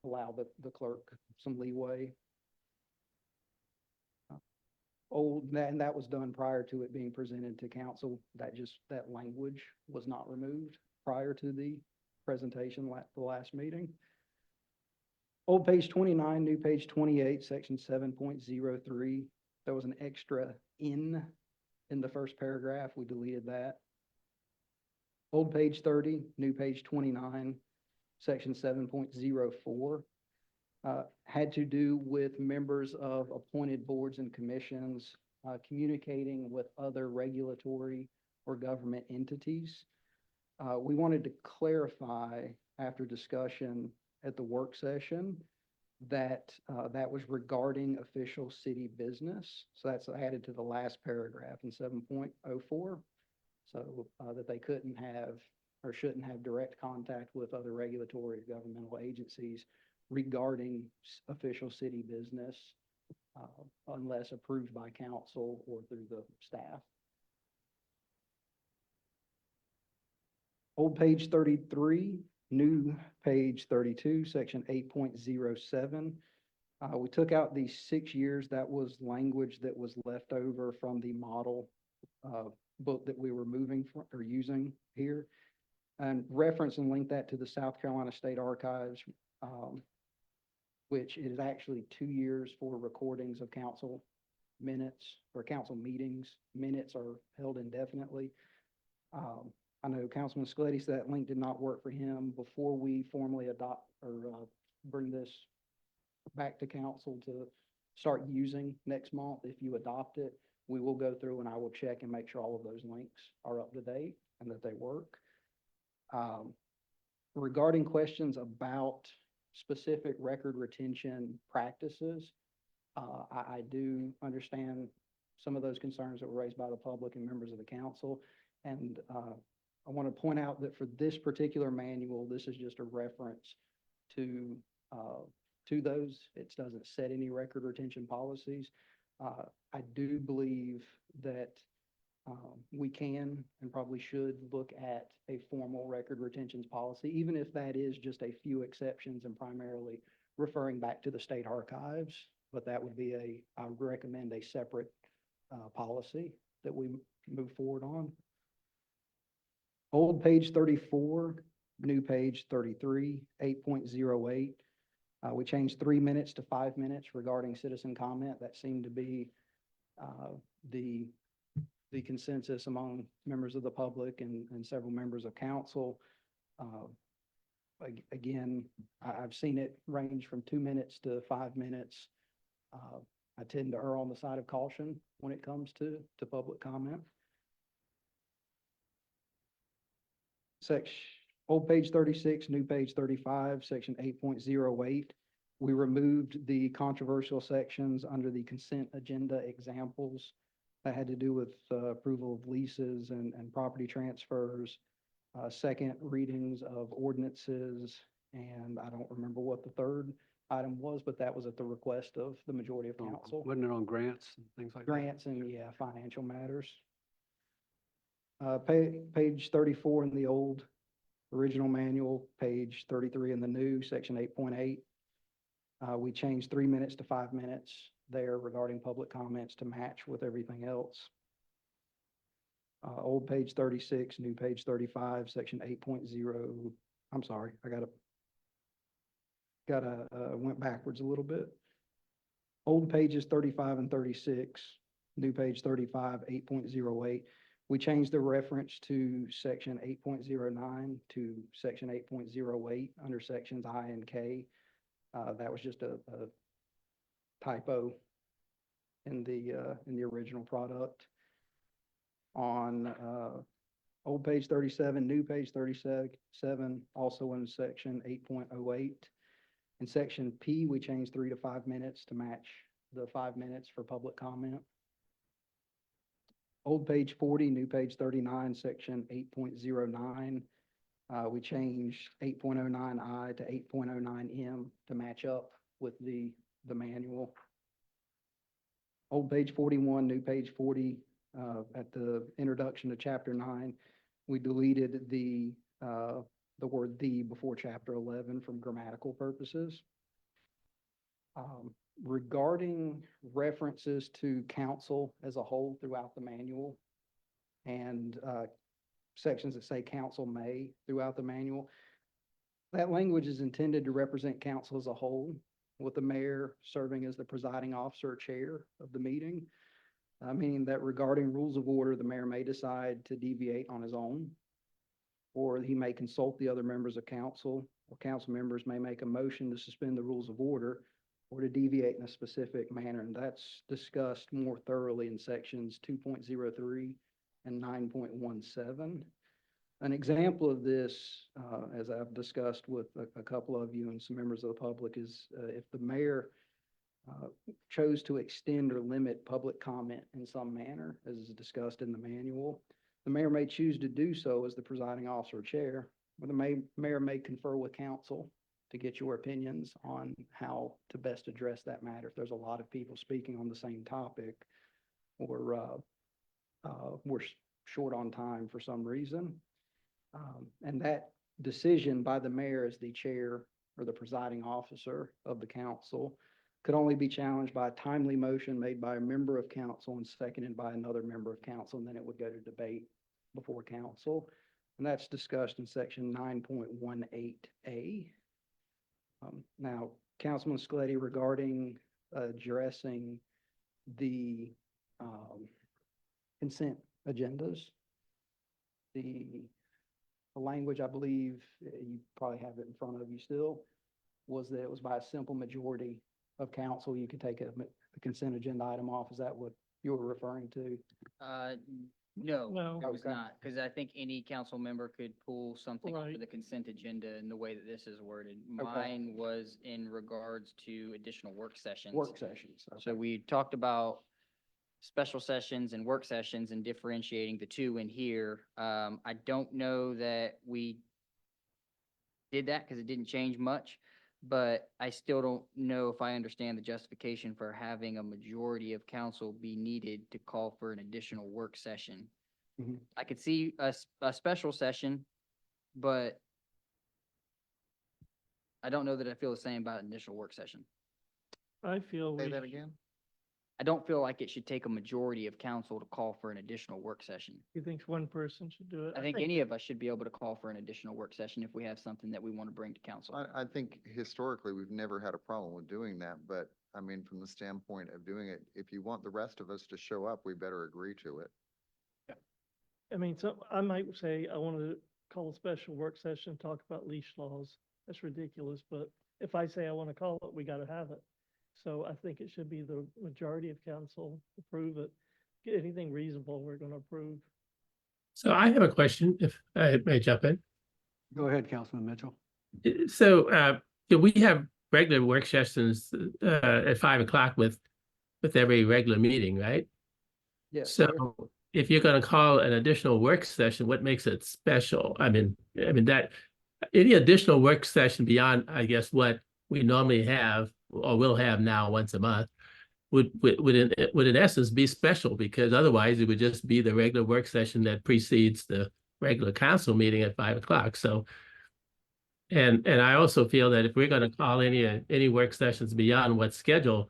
allow the clerk some leeway. And that was done prior to it being presented to council. That language was not removed prior to the presentation the last meeting. Old page 29, new page 28, section 7.03. There was an extra in the first paragraph. We deleted that. Old page 30, new page 29, section 7.04. Had to do with members of appointed boards and commissions communicating with other regulatory or government entities. We wanted to clarify after discussion at the work session that that was regarding official city business. So that's added to the last paragraph in 7.04. So that they couldn't have or shouldn't have direct contact with other regulatory or governmental agencies regarding official city business unless approved by council or through the staff. Old page 33, new page 32, section 8.07. We took out the 6 years. That was language that was left over from the model book that we were moving from or using here, and reference and link that to the South Carolina State Archives, which is actually 2 years for recordings of council minutes or council meetings. Minutes are held indefinitely. I know Councilman Scaletti said that link did not work for him. Before we formally adopt or bring this back to council to start using next month, if you adopt it, we will go through and I will check and make sure all of those links are up to date and that they work. Regarding questions about specific record retention practices, I do understand some of those concerns that were raised by the public and members of the council. And I want to point out that for this particular manual, this is just a reference to those. It doesn't set any record retention policies. I do believe that we can and probably should look at a formal record retentions policy, even if that is just a few exceptions and primarily referring back to the state archives. But that would be I would recommend a separate policy that we move forward on. Old page 34, new page 33, 8.08. We changed 3 minutes to 5 minutes regarding citizen comment. That seemed to be the consensus among members of the public and several members of council. Again, I've seen it range from 2 minutes to 5 minutes. I tend to err on the side of caution when it comes to public comment. Section, old page 36, new page 35, section 8.08. We removed the controversial sections under the consent agenda examples that had to do with approval of leases and property transfers, second readings of ordinances, and I don't remember what the third item was, but that was at the request of the majority of council. Wasn't it on grants and things like that? Grants and, yeah, financial matters. Page 34 in the old original manual, page 33 in the new, section 8.8. We changed 3 minutes to 5 minutes there regarding public comments to match with everything else. Old page 36, new page 35, section 8.0. I'm sorry, I went backwards a little bit. Old pages 35 and 36, new page 35, 8.08. We changed the reference to section 8.09 to section 8.08 under sections I and K. That was just a typo in the original product. On old page 37, new page 37, also in section 8.08. In section P, we changed 3 to 5 minutes to match the 5 minutes for public comment. Old page 40, new page 39, section 8.09. We changed 8.09I to 8.09M to match up with the manual. Old page 41, new page 40, at the introduction to chapter 9, we deleted the word "the" before chapter 11 from grammatical purposes. Regarding references to council as a whole throughout the manual and sections that say council may throughout the manual, that language is intended to represent council as a whole, with the mayor serving as the presiding officer or chair of the meeting, meaning that regarding rules of order, the mayor may decide to deviate on his own, or he may consult the other members of council, or council members may make a motion to suspend the rules of order or to deviate in a specific manner, and that's discussed more thoroughly in sections 2.03 and 9.17. An example of this, as I've discussed with a couple of you and some members of the public, is if the mayor chose to extend or limit public comment in some manner, as is discussed in the manual, the mayor may choose to do so as the presiding officer or chair, or the mayor may confer with council to get your opinions on how to best address that matter. If there's a lot of people speaking on the same topic, or we're short on time for some reason. And that decision by the mayor as the chair or the presiding officer of the council could only be challenged by a timely motion made by a member of council and seconded by another member of council, and then it would go to debate before council. And that's discussed in section 9.18A. Now, Councilman Scaletti, regarding addressing the consent agendas, the language, I believe, you probably have it in front of you still, was that it was by a simple majority of council, you could take a consent agenda item off. Is that what you were referring to? No, No. it was Okay. not, because I think any council member could pull something off Right. of the consent agenda in the way that this is worded. Okay. Mine was in regards to additional work sessions. Work sessions. So Okay. we talked about special sessions and work sessions and differentiating the two in here. I don't know that we did that because it didn't change much, but I still don't know if I understand the justification for having a majority of council be needed to call for an additional work session. Mhm. I could see a special session, but I don't know that I feel the same about an initial work session. I feel Say we, that again? I don't feel like it should take a majority of council to call for an additional work session. he thinks one person should do it. I think any of us should be able to call for an additional work session if we have something that we want to bring to council. I think historically, we've never had a problem with doing that, but I mean, from the standpoint of doing it, if you want the rest of us to show up, we better agree to it. I mean, so I might say I want to call a special work session, talk about leash laws. That's ridiculous, but if I say I want to call it, we got to have it. So I think it should be the majority of council approve it. Get anything reasonable, we're going to approve. So I have a question, if I may jump in. Go ahead, Councilman Mitchell. So, do we have regular work sessions, at 5 o'clock with every regular meeting, right? Yes, sir. So if you're gonna call an additional work session, what makes it special? I mean, that, any additional work session beyond, I guess, what we normally have or will have now once a month would in essence be special, because otherwise it would just be the regular work session that precedes the regular council meeting at 5 o'clock. So, and I also feel that if we're gonna call any work sessions beyond what's scheduled,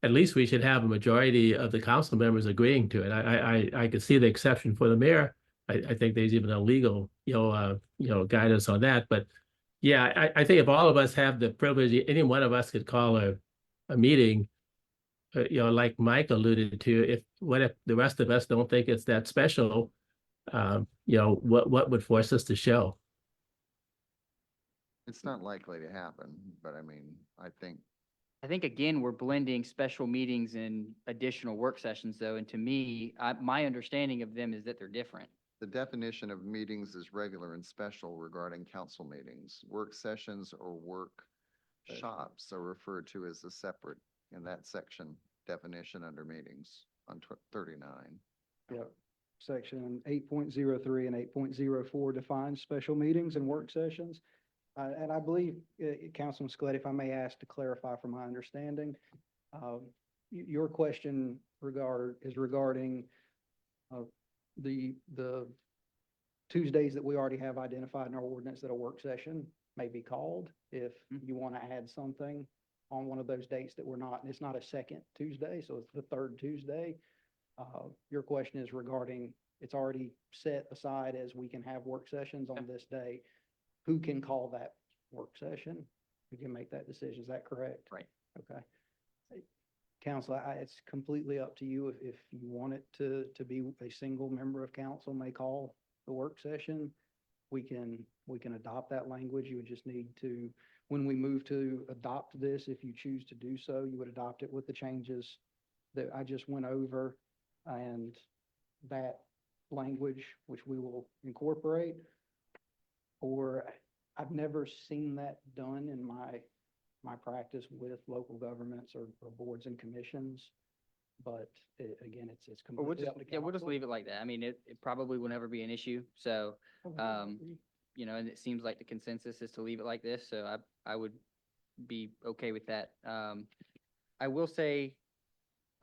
at least we should have a majority of the council members agreeing to it. I could see the exception for the mayor. I think there's even a legal, guidance on that, but yeah, I think if all of us have the privilege, any one of us could call a meeting, like Mike alluded to, what if the rest of us don't think it's that special? What would force us to show? It's not likely to happen, but I mean, I think again, we're blending special meetings and additional work sessions though, and to me, my understanding of them is that they're different. the definition of meetings is regular and special regarding council meetings. Work sessions or workshops are referred to as a separate in that section definition under meetings on 39. Yep. Section 8.03 and 8.04 defines special meetings and work sessions. And I believe, Councilman Scaletti, if I may ask to clarify from my understanding, your question is regarding the Tuesdays that we already have identified in our ordinance that a work session may be called if you want to add something on one of those dates that we're not, and it's not a second Tuesday, so it's the third Tuesday. Your question is regarding, it's already set aside as we can have work sessions on this day. Who can call that work session? Who can make that decision? Is that correct? Right. Okay. Council, it's completely up to you. If you want it to be a single member of council may call the work session, we can adopt that language. You would just need to, when we move to adopt this, if you choose to do so, you would adopt it with the changes that I just went over and that language, which we will incorporate. Or I've never seen that done in my practice with local governments or boards and commissions. But again, it's But completely up to council. we'll just leave it like that. I mean, it probably will never be an issue. So, and it seems like the consensus is to leave it like this. So I would be okay with that. I will say,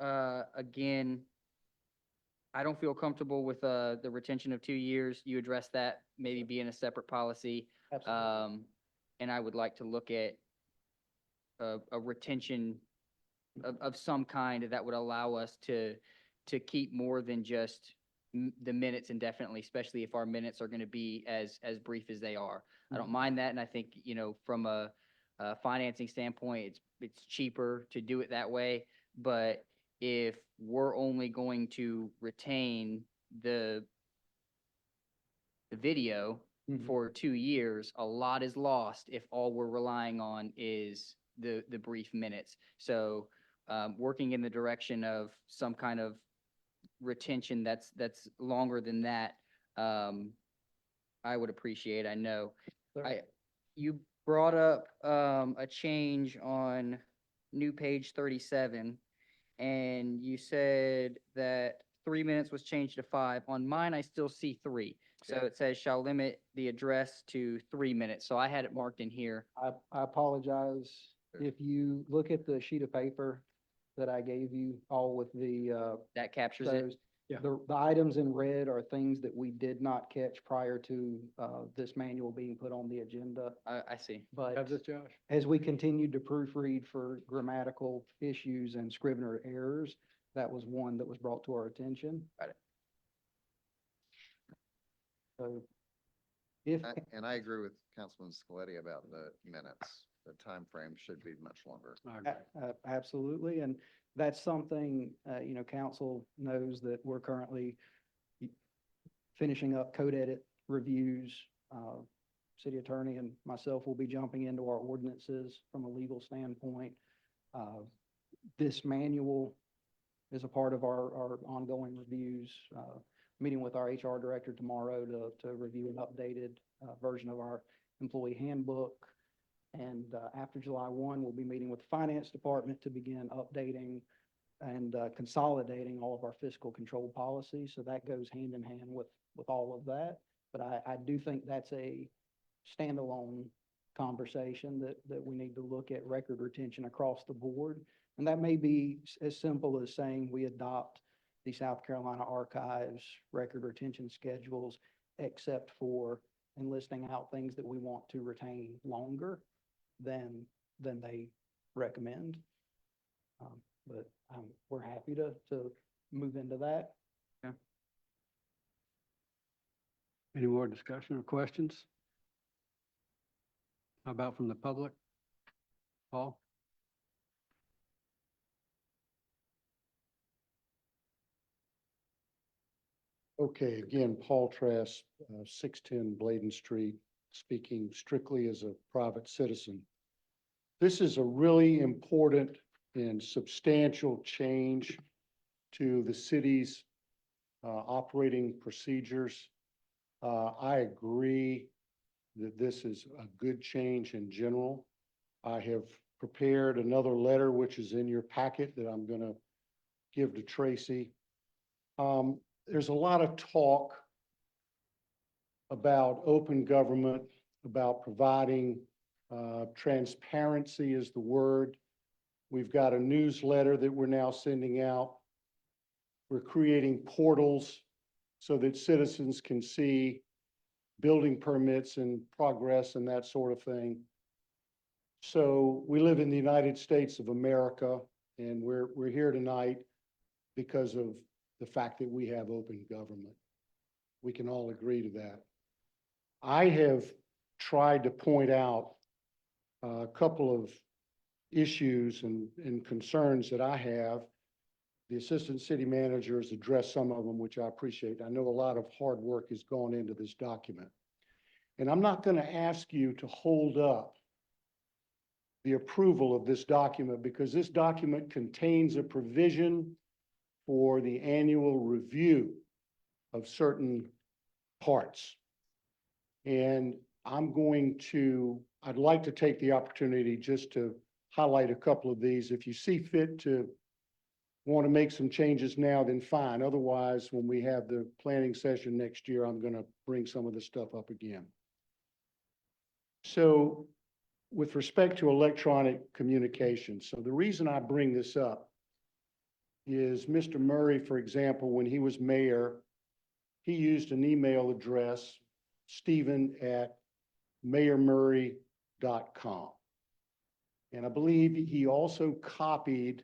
again, I don't feel comfortable with the retention of 2 years. You addressed that, maybe being a separate policy. Absolutely. And I would like to look at a retention of some kind that would allow us to keep more than just the minutes indefinitely, especially if our minutes are going to be as brief as they are. I don't mind that, and I think, from a financing standpoint, it's cheaper to do it that way. But if we're only going to retain the video for 2 years, a lot is lost if all we're relying on is the brief minutes. So working in the direction of some kind of retention that's longer than that, I would appreciate. I know. You brought up a change on new page 37. And you said that 3 minutes was changed to 5. On mine, I still see 3. So it says shall limit the address to 3 minutes. So I had it marked in here. I apologize. If you look at the sheet of paper that I gave you, all with the, That captures it. those, the items in red are things that we did not catch prior to, this manual being put on the agenda. I see. But Have this, Josh? as we continued to proofread for grammatical issues and Scrivener errors, that was one that was brought to our attention. Got it. So if, And I agree with Councilman Scaletti about the minutes. The time frame should be much longer. I agree. absolutely, and that's something, council knows that we're currently finishing up code edit reviews. City attorney and myself will be jumping into our ordinances from a legal standpoint. This manual is a part of our ongoing reviews. Meeting with our HR director tomorrow to review an updated version of our employee handbook. And after July 1, we'll be meeting with the finance department to begin updating and consolidating all of our fiscal control policies. So that goes hand in hand with all of that. But I do think that's a standalone conversation that we need to look at record retention across the board. And that may be as simple as saying we adopt the South Carolina Archives record retention schedules, except for enlisting out things that we want to retain longer than they recommend. But we're happy to move into that. Any more discussion or questions? How about from the public? Paul? Okay, again, Paul Trask, 610 Bladen Street, speaking strictly as a private citizen. This is a really important and substantial change to the city's operating procedures. I agree that this is a good change in general. I have prepared another letter, which is in your packet, that I'm going to give to Tracy. There's a lot of talk about open government, about providing transparency is the word. We've got a newsletter that we're now sending out. We're creating portals so that citizens can see building permits and progress and that sort of thing. So we live in the United States of America, and we're here tonight because of the fact that we have open government. We can all agree to that. I have tried to point out a couple of issues and concerns that I have. The assistant city manager has addressed some of them, which I appreciate. I know a lot of hard work has gone into this document. And I'm not going to ask you to hold up the approval of this document, because this document contains a provision for the annual review of certain parts. And I'd like to take the opportunity just to highlight a couple of these. If you see fit to want to make some changes now, then fine. Otherwise, when we have the planning session next year, I'm going to bring some of this stuff up again. So with respect to electronic communication, so the reason I bring this up is Mr. Murray, for example, when he was mayor, he used an email address, stephen@mayormurray.com. And I believe he also copied,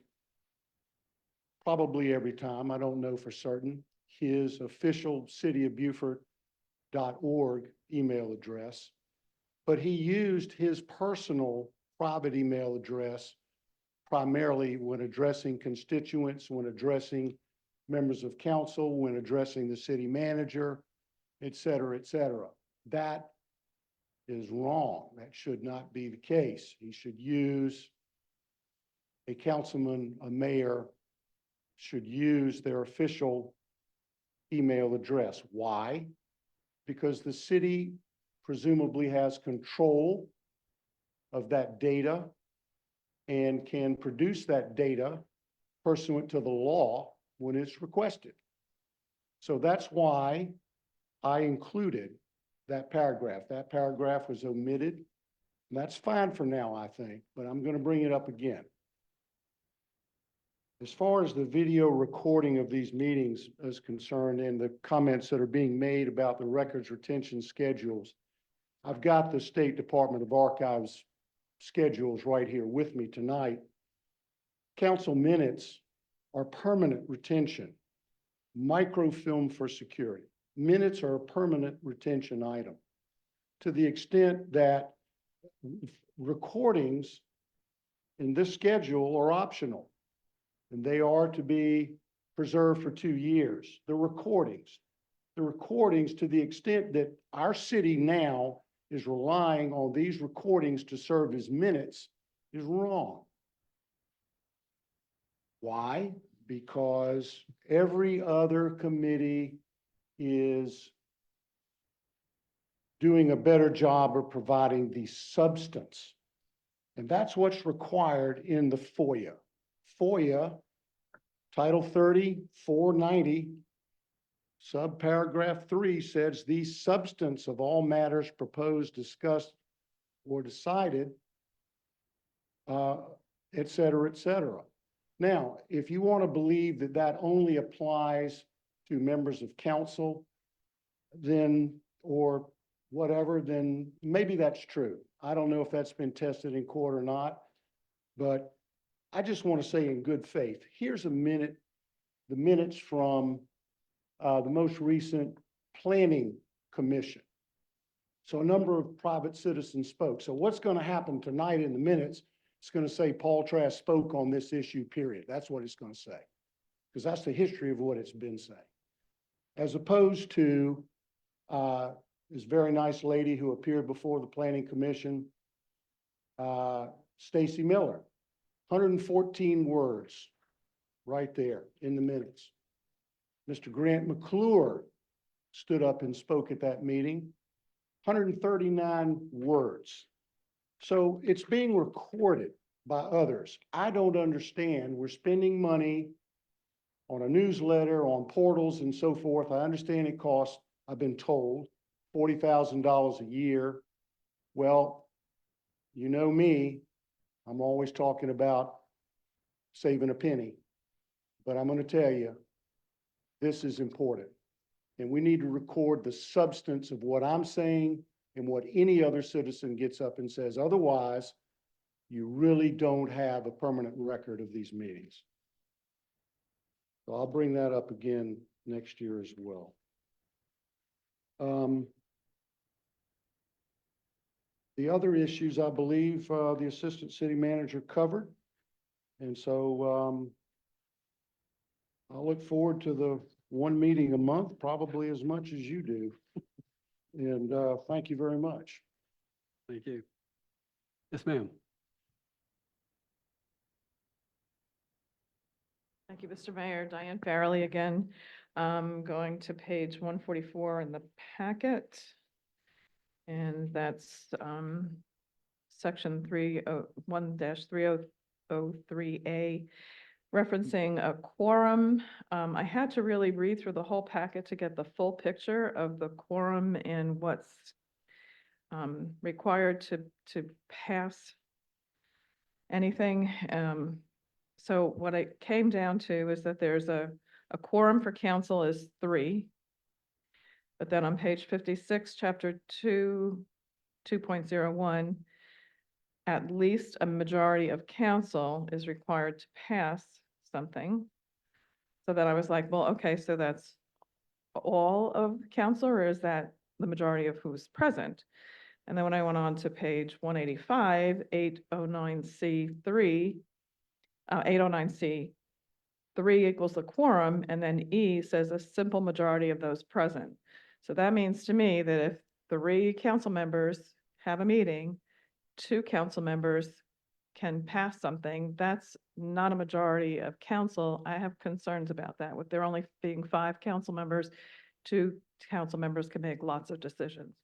probably every time, I don't know for certain, his official cityofbeaufort.org email address. But he used his personal private email address primarily when addressing constituents, when addressing members of council, when addressing the city manager, et cetera, et cetera. That is wrong. That should not be the case. He should use a councilman, a mayor, should use their official email address. Why? Because the city presumably has control of that data and can produce that data pursuant to the law when it's requested. So that's why I included that paragraph. That paragraph was omitted. And that's fine for now, I think, but I'm going to bring it up again. As far as the video recording of these meetings is concerned and the comments that are being made about the records retention schedules, I've got the State Department of Archives schedules right here with me tonight. Council minutes are permanent retention, microfilm for security. Minutes are a permanent retention item to the extent that recordings in this schedule are optional, and they are to be preserved for 2 years. The recordings to the extent that our city now is relying on these recordings to serve as minutes is wrong. Why? Because every other committee is doing a better job of providing the substance. And that's what's required in the FOIA. FOIA, Title 30, 490, subparagraph 3 says the substance of all matters proposed, discussed, or decided, et cetera, et cetera. Now, if you want to believe that that only applies to members of council, then, or whatever, then maybe that's true. I don't know if that's been tested in court or not, but I just want to say in good faith, here's the minutes from the most recent planning commission. So a number of private citizens spoke. So what's going to happen tonight in the minutes? It's going to say Paul Trask spoke on this issue, period. That's what it's going to say, because that's the history of what it's been saying. As opposed to this very nice lady who appeared before the planning commission, Stacy Miller, 114 words right there in the minutes. Mr. Grant McClure stood up and spoke at that meeting, 139 words. So it's being recorded by others. I don't understand. We're spending money on a newsletter, on portals and so forth. I understand it costs, I've been told, $40,000 a year. Well, you know me, I'm always talking about saving a penny. But I'm going to tell you, this is important. And we need to record the substance of what I'm saying and what any other citizen gets up and says. Otherwise, you really don't have a permanent record of these meetings. So I'll bring that up again next year as well. The other issues, I believe, the assistant city manager covered. And so I'll look forward to the one meeting a month, probably as much as you do. And thank you very much. Thank you. Yes, ma'am. Thank you, Mr. Mayor. Diane Farrelly again. Going to page 144 in the packet. And that's section 301-3003A, referencing a quorum. I had to really read through the whole packet to get the full picture of the quorum and what's required to pass anything. So what it came down to is that there's a quorum for council is 3. But then on page 56, chapter 2, 2.01, at least a majority of council is required to pass something. So then I was like, well, okay, so that's all of council, or is that the majority of who's present? And then when I went on to page 185, 809C3, 809C, 3 equals the quorum, and then E says a simple majority of those present. So that means to me that if 3 council members have a meeting, 2 council members can pass something, that's not a majority of council. I have concerns about that. With there only being 5 council members, 2 council members can make lots of decisions.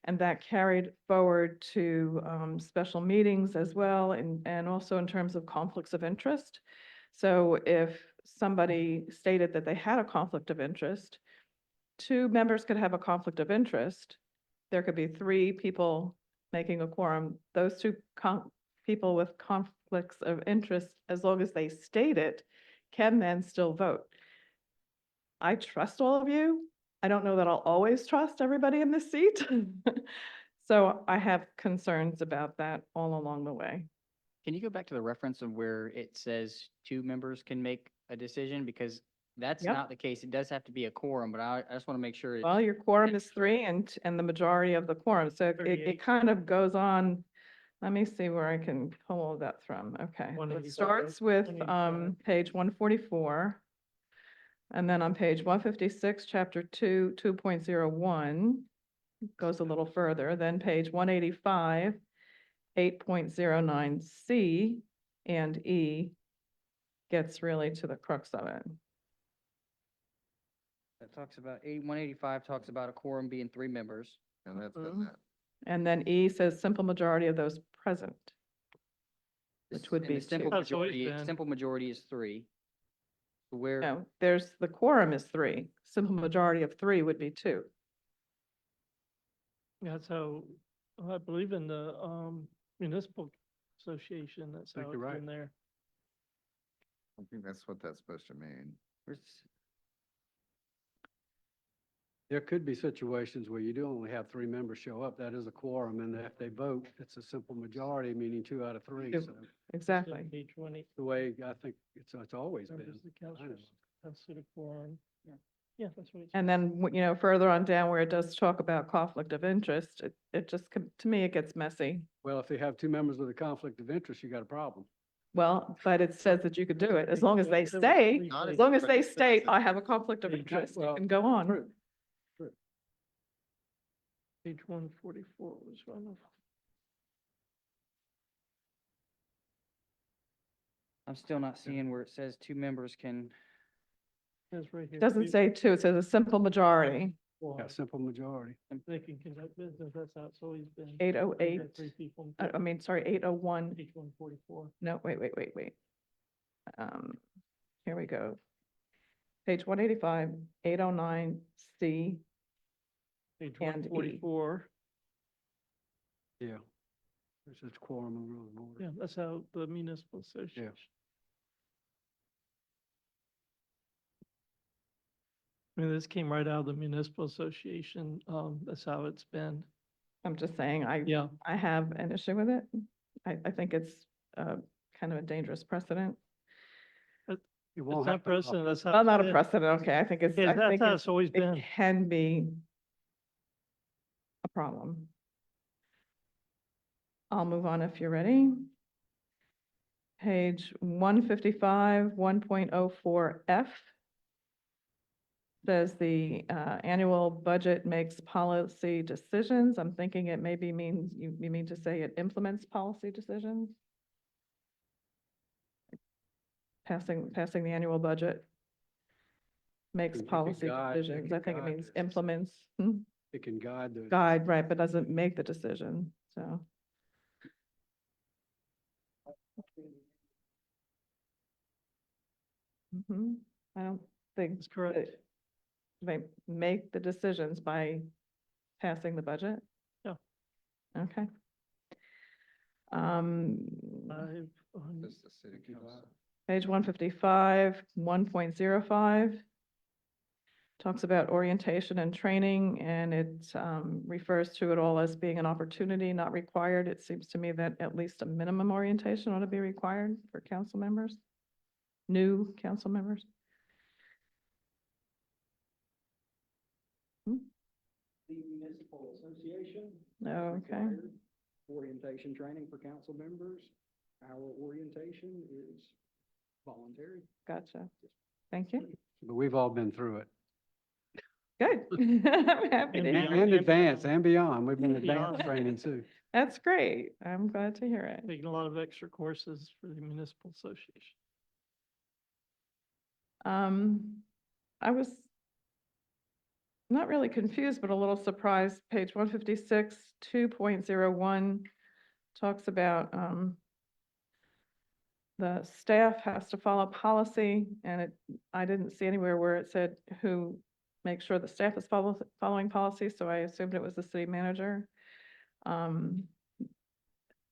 And that carried forward to special meetings as well, and also in terms of conflicts of interest. So if somebody stated that they had a conflict of interest, 2 members could have a conflict of interest. There could be 3 people making a quorum. Those 2 people with conflicts of interest, as long as they state it, can then still vote. I trust all of you. I don't know that I'll always trust everybody in this seat. So I have concerns about that all along the way. Can you go back to the reference of where it says 2 members can make a decision? Because that's Yep. not the case. It does have to be a quorum, but I just want to make sure. Well, your quorum is 3 and the majority of the quorum. So it 38. kind of goes on. Let me see where I can pull all that from. Okay. So 185, it starts with 185. page 144. And then on page 156, chapter 2, 2.01, goes a little further. Then page 185, 8.09C and E gets really to the crux of it. That talks about 185 talks about a quorum being 3 members. And that's been Mhm. that. And then E says simple majority of those present. Which would And be the simple two. That's always majority, been. simple majority is 3. Where, No, there's, the quorum is 3. Simple majority of 3 would be 2. Yeah, so I believe in the municipal association, that's Think how you're it's right. in there. I think that's what that's supposed to mean. where's- There could be situations where you do only have 3 members show up. That is a quorum, and if they vote, it's a simple majority, meaning 2 out of 3. Two. So Exactly. Page 20. the way I think it's always been. Members of the I know. council constitute a quorum. Yeah, that's what it says. And then, further on down where it does talk about conflict of interest, it just, to me, it gets messy. Well, if they have 2 members with a conflict of interest, you got a problem. Well, but it says that you could do it, as long as they There was say, three Not as places. long as they Right. state, I have a conflict of Yeah, interest, you well, can go on. True. Page 144 was one of. I'm still not seeing where it says 2 members can, That's right here. It doesn't say 2, it says a simple majority. Yeah, simple majority. They can conduct business, that's how it's always been. 808, You got 3 people. I mean, sorry, 801. Page 144. No, wait. Here we go. Page 185, 809, C. Page And E. 144. Yeah. This is quorum and rule of order. Yeah, that's how the municipal association. I mean, this came right out of the municipal association. That's how it's been. I'm just saying, Yeah. I have an issue with it. I think it's kind of a dangerous precedent. You It's won't not have to- precedent, that's how. Well, it's not a been. precedent, okay, I think it's, Yeah, I that's think how it's always it been. can be a problem. I'll move on if you're ready. Page 155, 1.04F says the annual budget makes policy decisions. I'm thinking it maybe means, you mean to say it implements policy decisions? Passing the annual budget makes It can policy guide- it decisions. can I think it guide means those. implements, It can guide those. guide, right, but doesn't make the decision, so. I don't think That's correct. that they make the decisions by passing the budget? Yeah. Okay. Um, Just the city council. page 155, 1.05 talks about orientation and training, and it refers to it all as being an opportunity, not required. It seems to me that at least a minimum orientation ought to be required for council members, new council members. The municipal association. Okay. required Orientation training for council members. Our orientation is voluntary. Gotcha. Thank you. But we've all been through it. Good. I'm happy to And hear. And beyond. advanced and beyond. We've been Beyond. advanced training too. That's great. I'm glad to hear it. Taking a lot of extra courses for the municipal association. I was not really confused, but a little surprised. Page 156, 2.01 talks about, the staff has to follow policy, and I didn't see anywhere where it said who makes sure the staff is following policy, so I assumed it was the city manager. And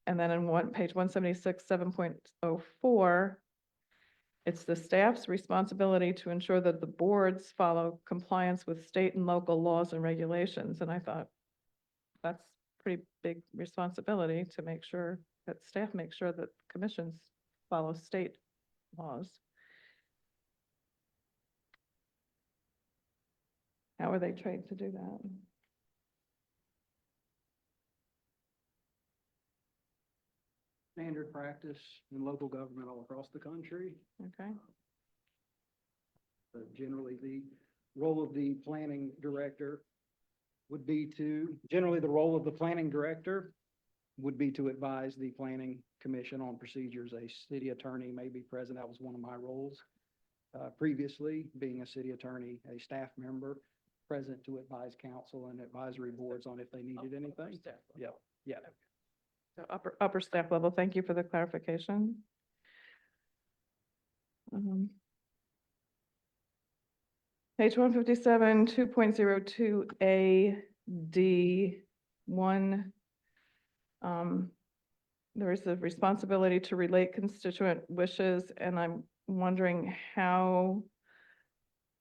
then in page 176, 7.04, it's the staff's responsibility to ensure that the boards follow compliance with state and local laws and regulations. And I thought that's pretty big responsibility to make sure that staff make sure that commissions follow state laws. How are they trained to do that? Standard practice in local government all across the country. Okay, Generally, the role of the planning director would be to, generally, the role of the planning director would be to advise the planning commission on procedures. A city attorney may be present. That was one of my roles. Previously, being a city attorney, a staff member, present to advise council and advisory boards on if they needed anything. Yeah, yeah. So upper staff level, thank you for the clarification. Page 157, 2.02 AD1. There is a responsibility to relate constituent wishes, and I'm wondering how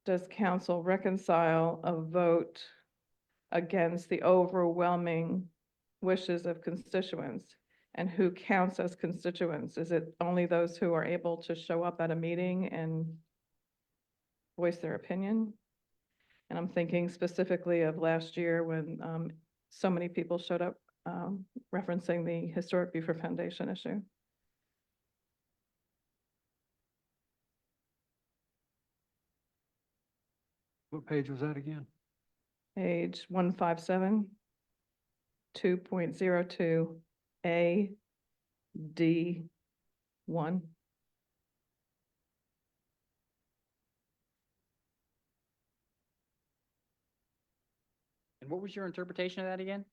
does council reconcile a vote against the overwhelming wishes of constituents? And who counts as constituents? Is it only those who are able to show up at a meeting and voice their opinion? And I'm thinking specifically of last year when so many people showed up referencing the Historic Beaufort Foundation issue. What page was that again? Page 157, 2.02 AD1. And what was your interpretation of that again?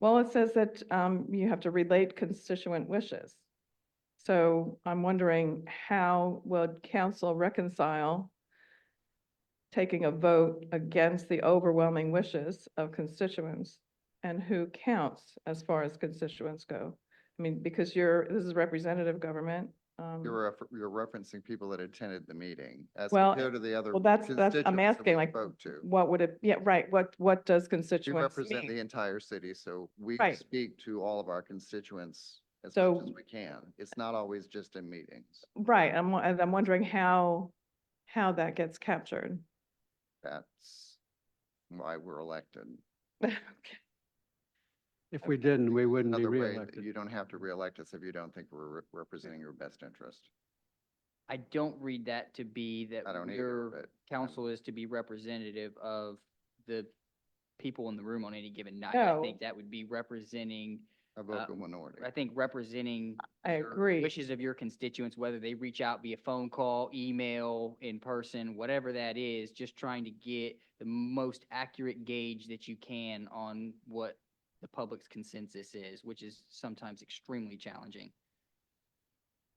Well, it says that you have to relate constituent wishes. So I'm wondering how would council reconcile taking a vote against the overwhelming wishes of constituents and who counts as far as constituents go? I mean, because this is representative government. You're referencing people that attended the meeting as Well, compared to the other Well, that's, constituents I'm that asking, we like, spoke to. what would it, yeah, right, what does We constituents represent the mean? entire city, so we Right. speak to all of our constituents as So- much as we can. It's not always just in meetings. Right, and I'm wondering how that gets captured. That's why we're elected. If we didn't, we wouldn't be Another way that reelected. you don't have to reelect us if you don't think we're representing your best interest. I don't read that to be that I don't either, your but council is to be representative of the people in the room on any given night. I No. think that would be representing, a vocal minority. I think representing I your agree. wishes of your constituents, whether they reach out via phone call, email, in person, whatever that is, just trying to get the most accurate gauge that you can on what the public's consensus is, which is sometimes extremely challenging.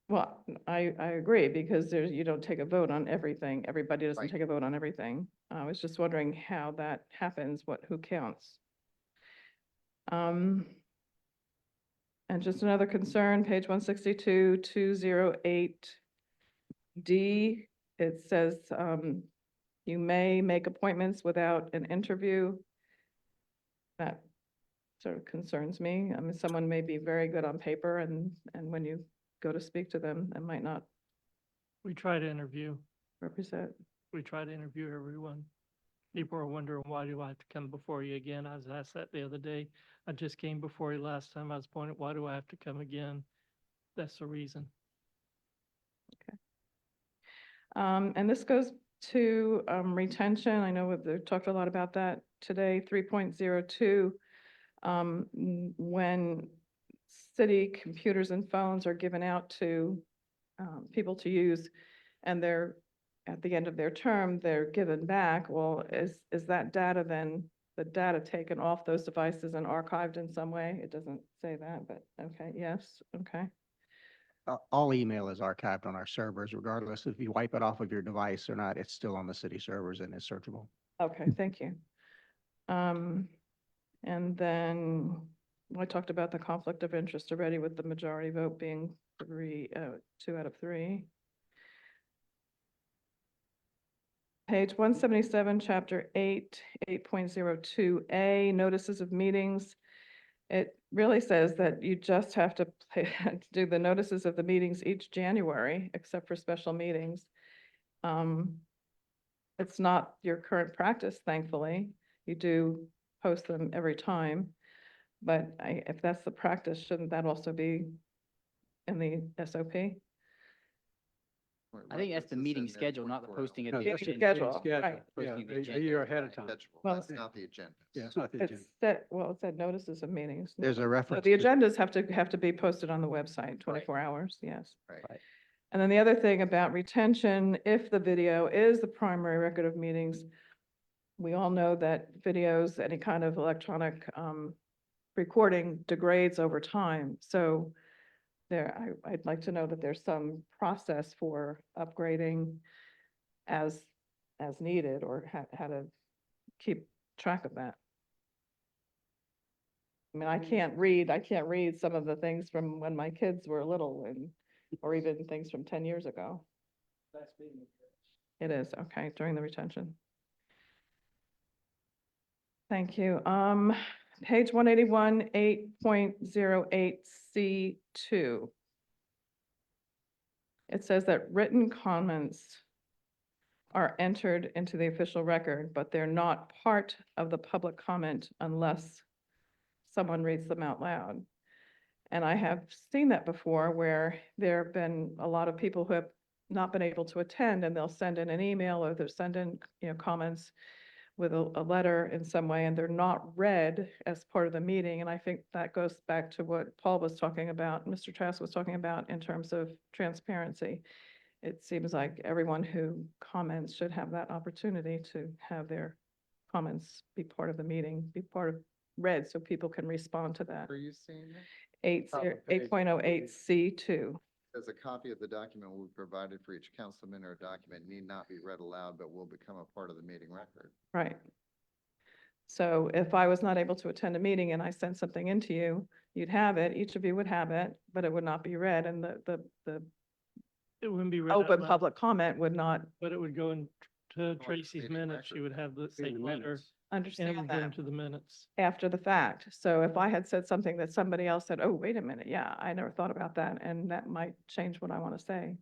Well, I agree, because you don't take a vote on everything. Everybody doesn't Right. take a vote on everything. I was just wondering how that happens, who counts. And just another concern, page 162, 208D, it says, you may make appointments without an interview. That sort of concerns me. I mean, someone may be very good on paper and when you go to speak to them, it might not We try to interview. represent. We try to interview everyone. People are wondering, why do I have to come before you again? I was asked that the other day. I just came before you last time. I was appointed. Why do I have to come again? That's the reason. And this goes to retention. I know we've talked a lot about that today, 3.02. When city computers and phones are given out to people to use and they're at the end of their term, they're given back. Well, is that data then, the data taken off those devices and archived in some way? It doesn't say that, but okay, yes, okay. All email is archived on our servers, regardless if you wipe it off of your device or not, it's still on the city servers and is searchable. Okay, thank you. And then I talked about the conflict of interest already with the majority vote being 2 out of 3. Page 177, chapter 8, 8.02A, notices of meetings. It really says that you just have to do the notices of the meetings each January, except for special meetings. It's not your current practice, thankfully. You do post them every time. But if that's the practice, shouldn't that also be in the SOP? I think that's the meeting schedule, not the posting of No, the that's the agenda. schedule, right. Yeah, Posting the a agenda. year ahead of time. Schedule. Well, That's not the agenda. Yeah, it's not the agenda. It's that, well, it said notices of meetings. There's a So reference. the to- agendas have to be posted on the website 24 hours, yes. Right. Right. And then the other thing about retention, if the video is the primary record of meetings, we all know that videos, any kind of electronic recording degrades over time. So I'd like to know that there's some process for upgrading as needed, or how to keep track of that. I mean, I can't read some of the things from when my kids were little, or even things from 10 years ago. That's being It is, okay, during the retention. Thank you. Page 181, 8.08C2. It says that written comments are entered into the official record, but they're not part of the public comment unless someone reads them out loud. And I have seen that before, where there have been a lot of people who have not been able to attend, and they'll send in an email, or they'll send in, comments with a letter in some way, and they're not read as part of the meeting. And I think that goes back to what Paul was talking about, Mr. Trask was talking about, in terms of transparency. It seems like everyone who comments should have that opportunity to have their comments be part of the meeting, be read, so people can respond to that. Are you seeing that? 8.08C2. As a copy of the document will be provided for each councilman, or a document need not be read aloud, but will become a part of the meeting record. Right. So if I was not able to attend a meeting and I sent something into you, you'd have it, each of you would have it, but it would not be read, and the It wouldn't be read out open loud, public comment would not but it would go into the Tracy's meeting minutes. She record. would have the In same the letter, minutes. and it understand would go that into the minutes. after the fact. So if I had said something that somebody else said, oh, wait a minute, yeah, I never thought about that, and that might change what I want to say.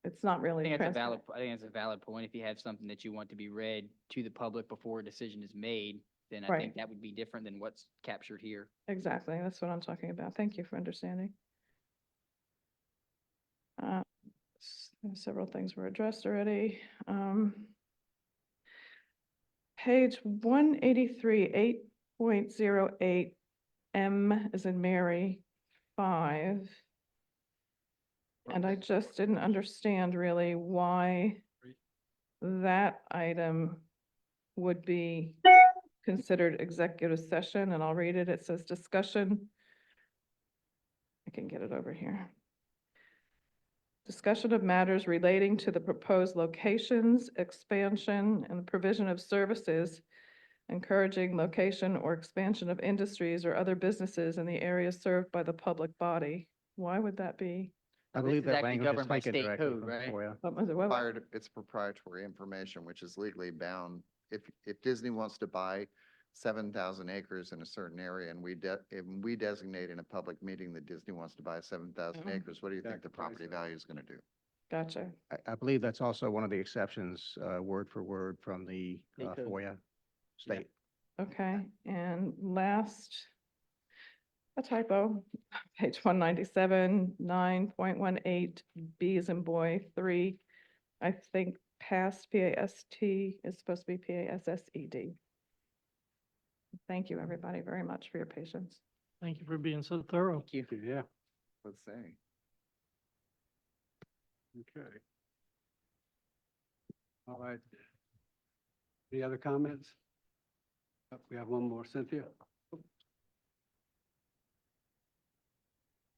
It's not I really think that's a transparent. valid, I think that's a valid point. If you have something that you want to be read to the public before a decision is made, then I Right. think that would be different than what's captured here. Exactly, that's what I'm talking about. Thank you for understanding. Several things were addressed already. Page 183, 8.08, M as in Mary, 5. And I just didn't understand really why that item would be considered executive session, and I'll read it. It says discussion. I can get it over here. Discussion of matters relating to the proposed locations, expansion, and provision of services, encouraging location or expansion of industries or other businesses in the areas served by the public body. Why would that be? I This believe is that actually language is governed by taken state directly code, from right? FOIA. What was it? What? It's proprietary information, which is legally bound. If Disney wants to buy 7,000 acres in a certain area, and if we designate in a public meeting that Disney wants to buy 7,000 Mhm. acres, what do you think the property value is going to do? Gotcha. I believe that's also one of the exceptions, word for word from the State code. FOIA state. Okay, and last, a typo, page 197, 9.18, B as in boy, 3. I think past PAST is supposed to be PASSED. Thank you, everybody, very much for your patience. Thank you for being so thorough. Thank you. Yeah, Let's say. okay. All right. Any other comments? We have one more, Cynthia.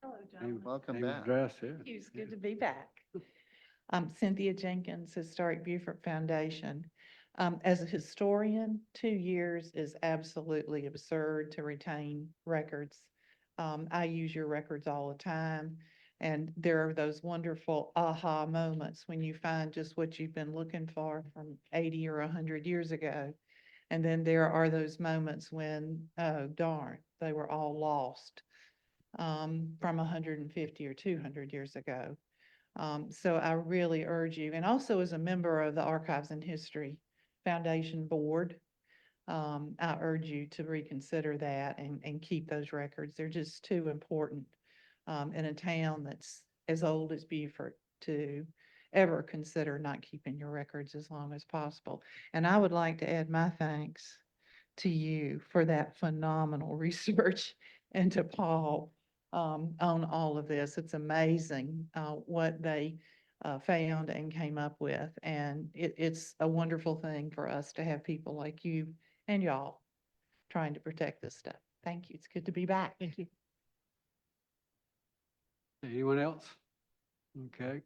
Hello, Name- gentlemen. Welcome name and back. address, yeah. It's good to be back. I'm Cynthia Jenkins, Historic Beaufort Foundation. As a historian, 2 years is absolutely absurd to retain records. I use your records all the time, and there are those wonderful aha moments when you find just what you've been looking for from 80 or 100 years ago. And then there are those moments when, oh darn, they were all lost from 150 or 200 years ago. So I really urge you, and also as a member of the Archives and History Foundation Board, I urge you to reconsider that and keep those records. They're just too important in a town that's as old as Beaufort to ever consider not keeping your records as long as possible. And I would like to add my thanks to you for that phenomenal research and to Paul on all of this. It's amazing what they found and came up with. And it's a wonderful thing for us to have people like you and y'all trying to protect this stuff. Thank you. It's good to be back. Thank you. Anyone else? Okay.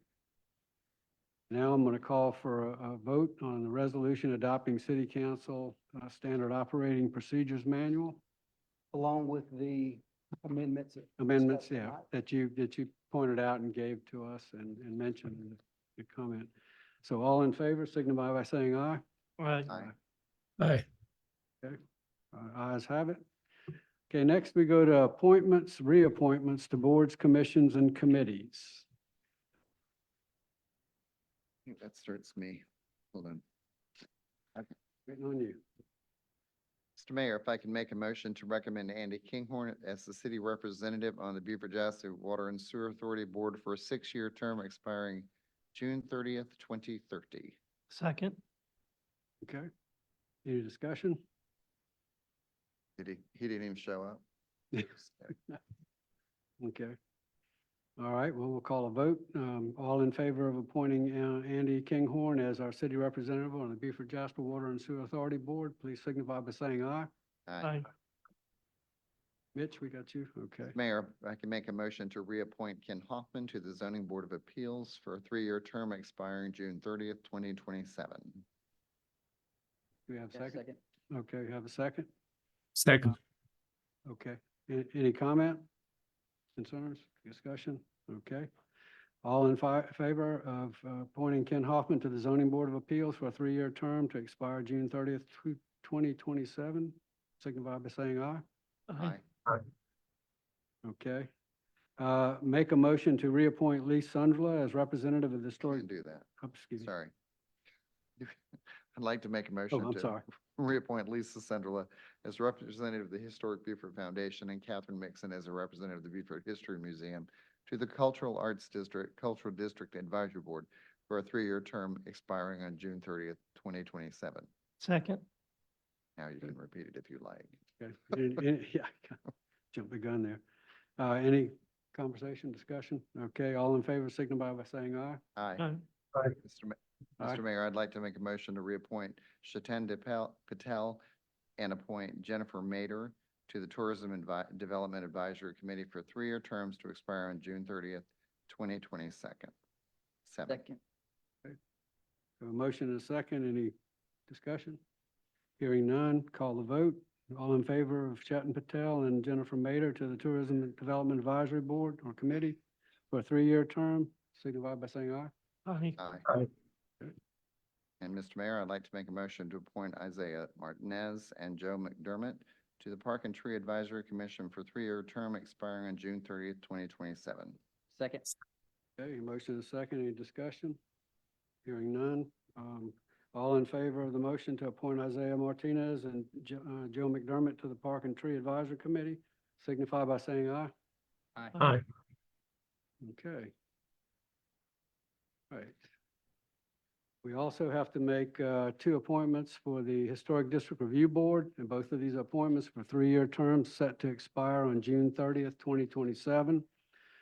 Now I'm going to call for a vote on the resolution adopting City Council Standard Operating Procedures Manual. Along with the amendments. Amendments, discussed yeah, tonight. that you pointed out and gave to us and mentioned in the comment. So all in favor, signify by saying aye. Right. Aye. Aye. Ayes have it. Okay, next we go to appointments, reappointments to boards, commissions, and committees. I think that starts me. Hold on. Waiting on you. Mr. Mayor, if I can make a motion to recommend Andy Kinghorn as the city representative on the Beaufort Jasper Water and Sewer Authority Board for a 6-year term expiring June 30th, 2030. Second. Okay. Any discussion? He didn't even show up. Okay. All right, well, we'll call a vote. All in favor of appointing Andy Kinghorn as our city representative on the Beaufort Jasper Water and Sewer Authority Board, please signify by saying aye. Aye. Mitch, we got you? Okay. Mayor, if I can make a motion to reappoint Ken Hoffman to the Zoning Board of Appeals for a 3-year term expiring June 30th, 2027. Do we have a Yeah, second? Okay, you have a second? Second. Okay. Any comment, concerns, discussion? Okay. All in favor of appointing Ken Hoffman to the Zoning Board of Appeals for a 3-year term to expire June 30th, 2027, signify by saying aye. Aye. Okay. Make a motion to reappoint Lee Sundla as representative of the historic. Can't do that. Excuse me. Sorry. I'd like to make a Oh, motion I'm to sorry. reappoint Lisa Sendrla as representative of the Historic Beaufort Foundation and Catherine Mixon as a representative of the Beaufort History Museum to the Cultural District Advisory Board for a 3-year term expiring on June 30th, 2027. Second. Now you can repeat it if you like. Okay. Yeah, jump the gun there. Any conversation, discussion? Okay, all in favor, signify by saying aye. Aye. Aye. Aye. Mr. Mayor, I'd like to make a motion to reappoint Shatan Patel and appoint Jennifer Mader to the Tourism Development Advisory Committee for 3-year terms to expire on June 30th, 2027. Second. A motion and a second. Any discussion? Hearing none, call the vote. All in favor of Shatan Patel and Jennifer Mader to the Tourism and Development Advisory Board or Committee for a 3-year term, signify by saying aye. Aye. Aye. And Mr. Mayor, I'd like to make a motion to appoint Isaiah Martinez and Joe McDermott to the Park and Tree Advisory Commission for 3-year term expiring on June 30th, 2027. Second. Okay, a motion and a second. Any discussion? Hearing none. All in favor of the motion to appoint Isaiah Martinez and Joe McDermott to the Park and Tree Advisory Committee, signify by saying aye. Aye. Aye. Okay. Right. We also have to make 2 appointments for the Historic District Review Board, and both of these appointments for 3-year terms set to expire on June 30th, 2027.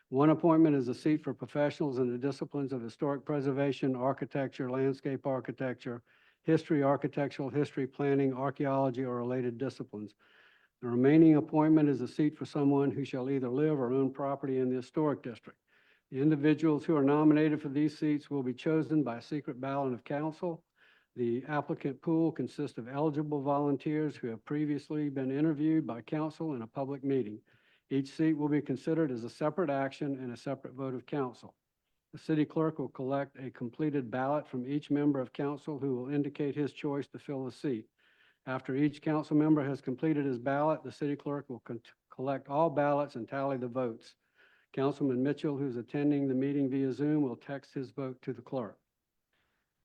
One appointment is a seat for professionals in the disciplines of historic preservation, architecture, landscape architecture, history, architectural history, planning, archaeology, or related disciplines. The remaining appointment is a seat for someone who shall either live or own property in the historic district. The individuals who are nominated for these seats will be chosen by a secret ballot of council. The applicant pool consists of eligible volunteers who have previously been interviewed by council in a public meeting. Each seat will be considered as a separate action and a separate vote of council. The city clerk will collect a completed ballot from each member of council who will indicate his choice to fill the seat. After each council member has completed his ballot, the city clerk will collect all ballots and tally the votes. Councilman Mitchell, who's attending the meeting via Zoom, will text his vote to the clerk.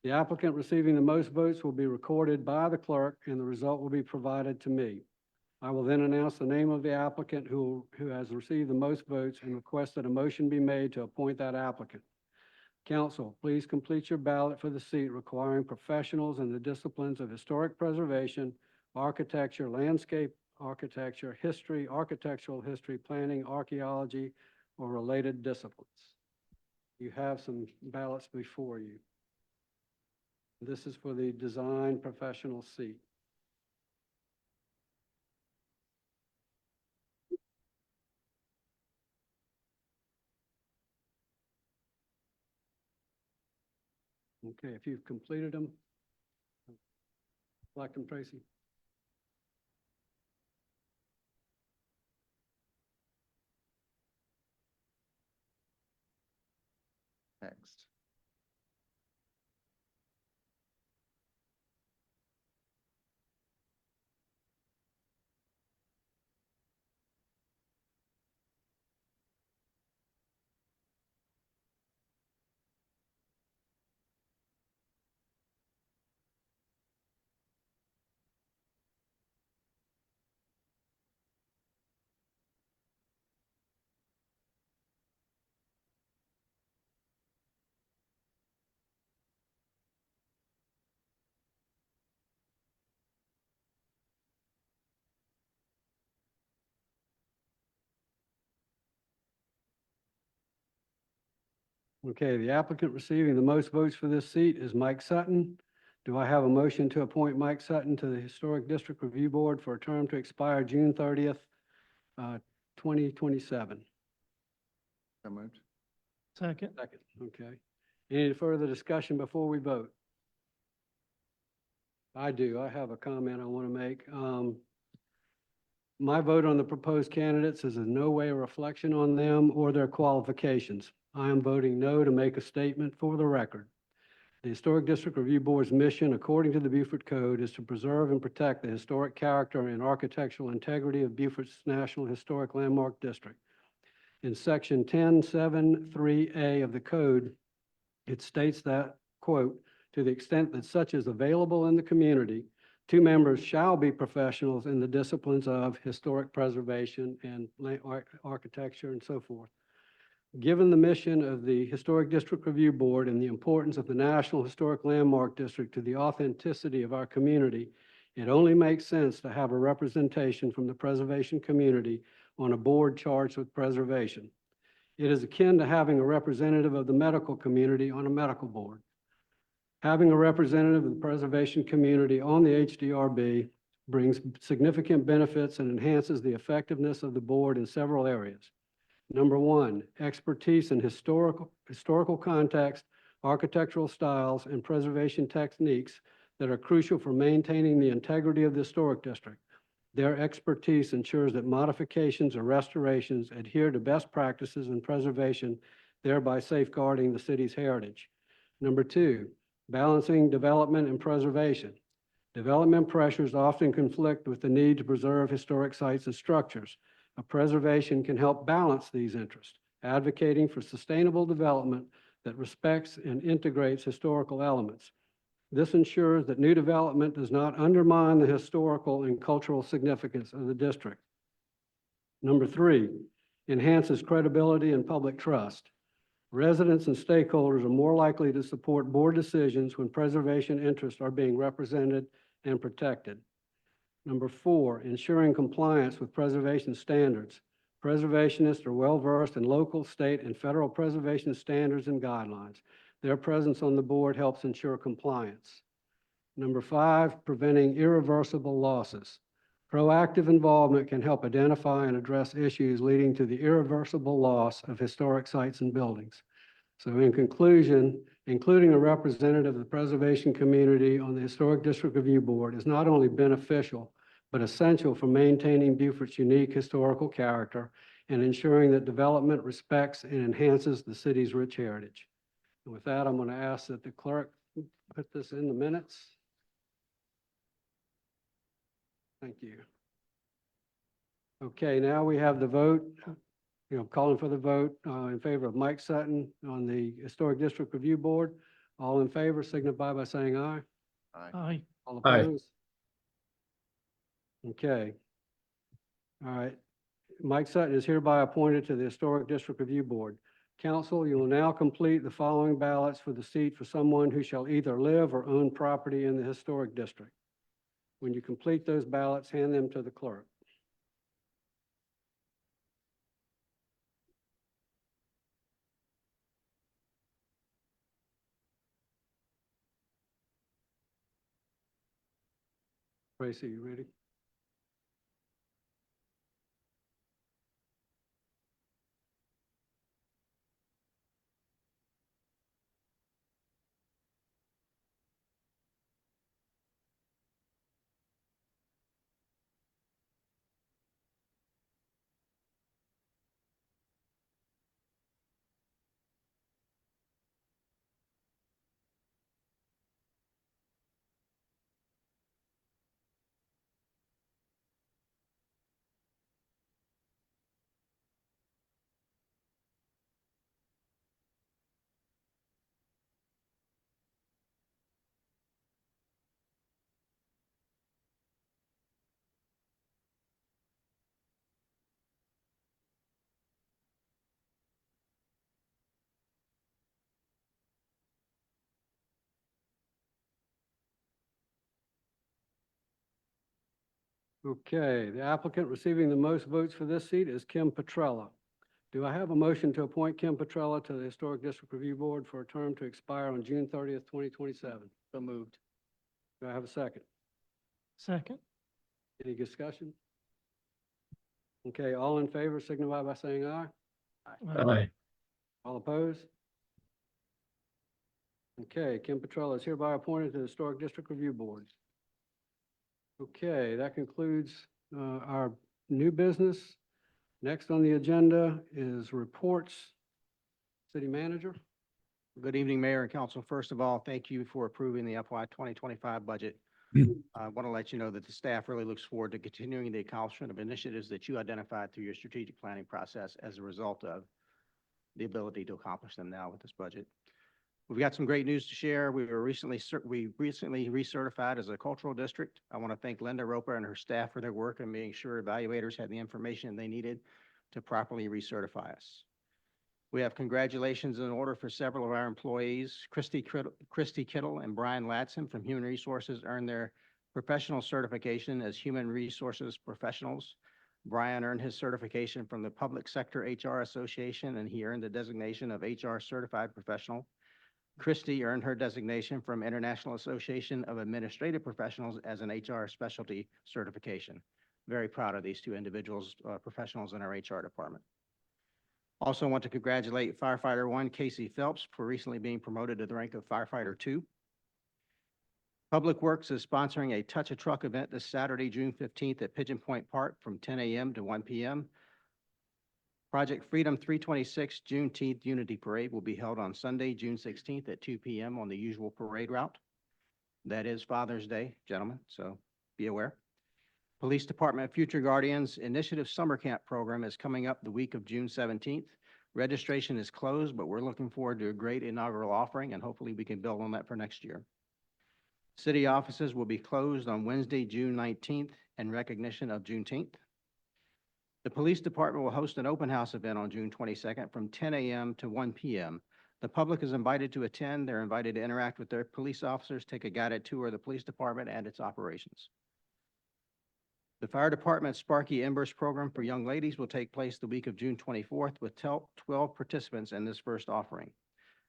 The applicant receiving the most votes will be recorded by the clerk, and the result will be provided to me. I will then announce the name of the applicant who has received the most votes and request that a motion be made to appoint that applicant. Council, please complete your ballot for the seat requiring professionals in the disciplines of historic preservation, architecture, landscape architecture, history, architectural history, planning, archaeology, or related disciplines. You have some ballots before you. This is for the design professional seat. Okay, if you've completed them, select them, Tracy. Next. Okay, the applicant receiving the most votes for this seat is Mike Sutton. Do I have a motion to appoint Mike Sutton to the Historic District Review Board for a term to expire June 30th, 2027? So moved. Second. Second, okay. Any further discussion before we vote? I do. I have a comment I want to make. My vote on the proposed candidates is in no way a reflection on them or their qualifications. I am voting no to make a statement for the record. The Historic District Review Board's mission, according to the Beaufort Code, is to preserve and protect the historic character and architectural integrity of Beaufort's National Historic Landmark District. In Section 10.7.3A of the code, it states that, quote, to the extent that such is available in the community, 2 members shall be professionals in the disciplines of historic preservation and architecture and so forth. Given the mission of the Historic District Review Board and the importance of the National Historic Landmark District to the authenticity of our community, it only makes sense to have a representation from the preservation community on a board charged with preservation. It is akin to having a representative of the medical community on a medical board. Having a representative of the preservation community on the HDRB brings significant benefits and enhances the effectiveness of the board in several areas. Number one, expertise in historical context, architectural styles, and preservation techniques that are crucial for maintaining the integrity of the historic district. Their expertise ensures that modifications or restorations adhere to best practices in preservation, thereby safeguarding the city's heritage. Number two, balancing development and preservation. Development pressures often conflict with the need to preserve historic sites and structures. A preservation can help balance these interests, advocating for sustainable development that respects and integrates historical elements. This ensures that new development does not undermine the historical and cultural significance of the district. Number three, enhances credibility and public trust. Residents and stakeholders are more likely to support board decisions when preservation interests are being represented and protected. Number four, ensuring compliance with preservation standards. Preservationists are well-versed in local, state, and federal preservation standards and guidelines. Their presence on the board helps ensure compliance. Number five, preventing irreversible losses. Proactive involvement can help identify and address issues leading to the irreversible loss of historic sites and buildings. So in conclusion, including a representative of the preservation community on the Historic District Review Board is not only beneficial, but essential for maintaining Beaufort's unique historical character and ensuring that development respects and enhances the city's rich heritage. And with that, I'm going to ask that the clerk put this in the minutes. Thank you. Okay, now we have the vote. Calling for the vote in favor of Mike Sutton on the Historic District Review Board. All in favor signify by saying aye. Aye. Aye. All Aye. opposed? Okay. All right. Mike Sutton is hereby appointed to the Historic District Review Board. Council, you will now complete the following ballots for the seat for someone who shall either live or own property in the Historic District. When you complete those ballots, hand them to the clerk. Tracy, you ready? Okay, the applicant receiving the most votes for this seat is Kim Petrella. Do I have a motion to appoint Kim Petrella to the Historic District Review Board for a term to expire on June 30th, 2027? So moved. Do I have a second? Second. Any discussion? Okay, all in favor signify by saying aye. Aye. All opposed? Okay, Kim Petrella is hereby appointed to the Historic District Review Board. Okay, that concludes our new business. Next on the agenda is reports. City Manager? Good evening, Mayor and Council. First of all, thank you for approving the FY 2025 budget. I want to let you know that the staff really looks forward to continuing the accomplishment of initiatives that you identified through your strategic planning process as a result of the ability to accomplish them now with this budget. We've got some great news to share. We recently recertified as a cultural district. I want to thank Linda Roper and her staff for their work in making sure evaluators had the information they needed to properly recertify us. We have congratulations in order for several of our employees. Christy Kittle and Brian Latson from Human Resources earned their professional certification as Human Resources Professionals. Brian earned his certification from the Public Sector HR Association, and he earned the designation of HR Certified Professional. Christy earned her designation from International Association of Administrative Professionals as an HR Specialty Certification. Very proud of these two individuals, professionals in our HR department. Also want to congratulate Firefighter 1 Casey Phelps for recently being promoted to the rank of Firefighter 2. Public Works is sponsoring a Touch a Truck event this Saturday, June 15th at Pigeon Point Park from 10 a.m. to 1 p.m. Project Freedom 326 Juneteenth Unity Parade will be held on Sunday, June 16th at 2 p.m. on the usual parade route. That is Father's Day, gentlemen, so be aware. Police Department Future Guardians Initiative Summer Camp Program is coming up the week of June 17th. Registration is closed, but we're looking forward to a great inaugural offering, and hopefully we can build on that for next year. City offices will be closed on Wednesday, June 19th in recognition of Juneteenth. The Police Department will host an open house event on June 22nd from 10 a.m. to 1 p.m. The public is invited to attend. They're invited to interact with their police officers, take a guided tour of the police department and its operations. The Fire Department's Sparky Embers program for young ladies will take place the week of June 24th with 12 participants in this first offering.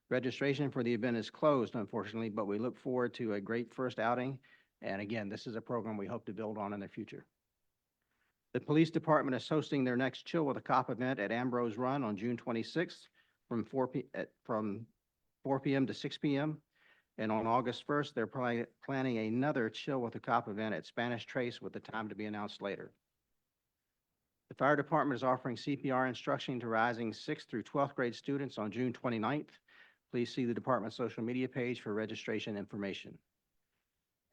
Registration for the event is closed, unfortunately, but we look forward to a great first outing. And again, this is a program we hope to build on in the future. The Police Department is hosting their next Chill with a Cop event at Ambrose Run on June 26th from 4 p.m. to 6 p.m. And on August 1st, they're planning another Chill with a Cop event at Spanish Trace with the time to be announced later. The Fire Department is offering CPR instruction to rising 6th through 12th grade students on June 29th. Please see the department's social media page for registration information.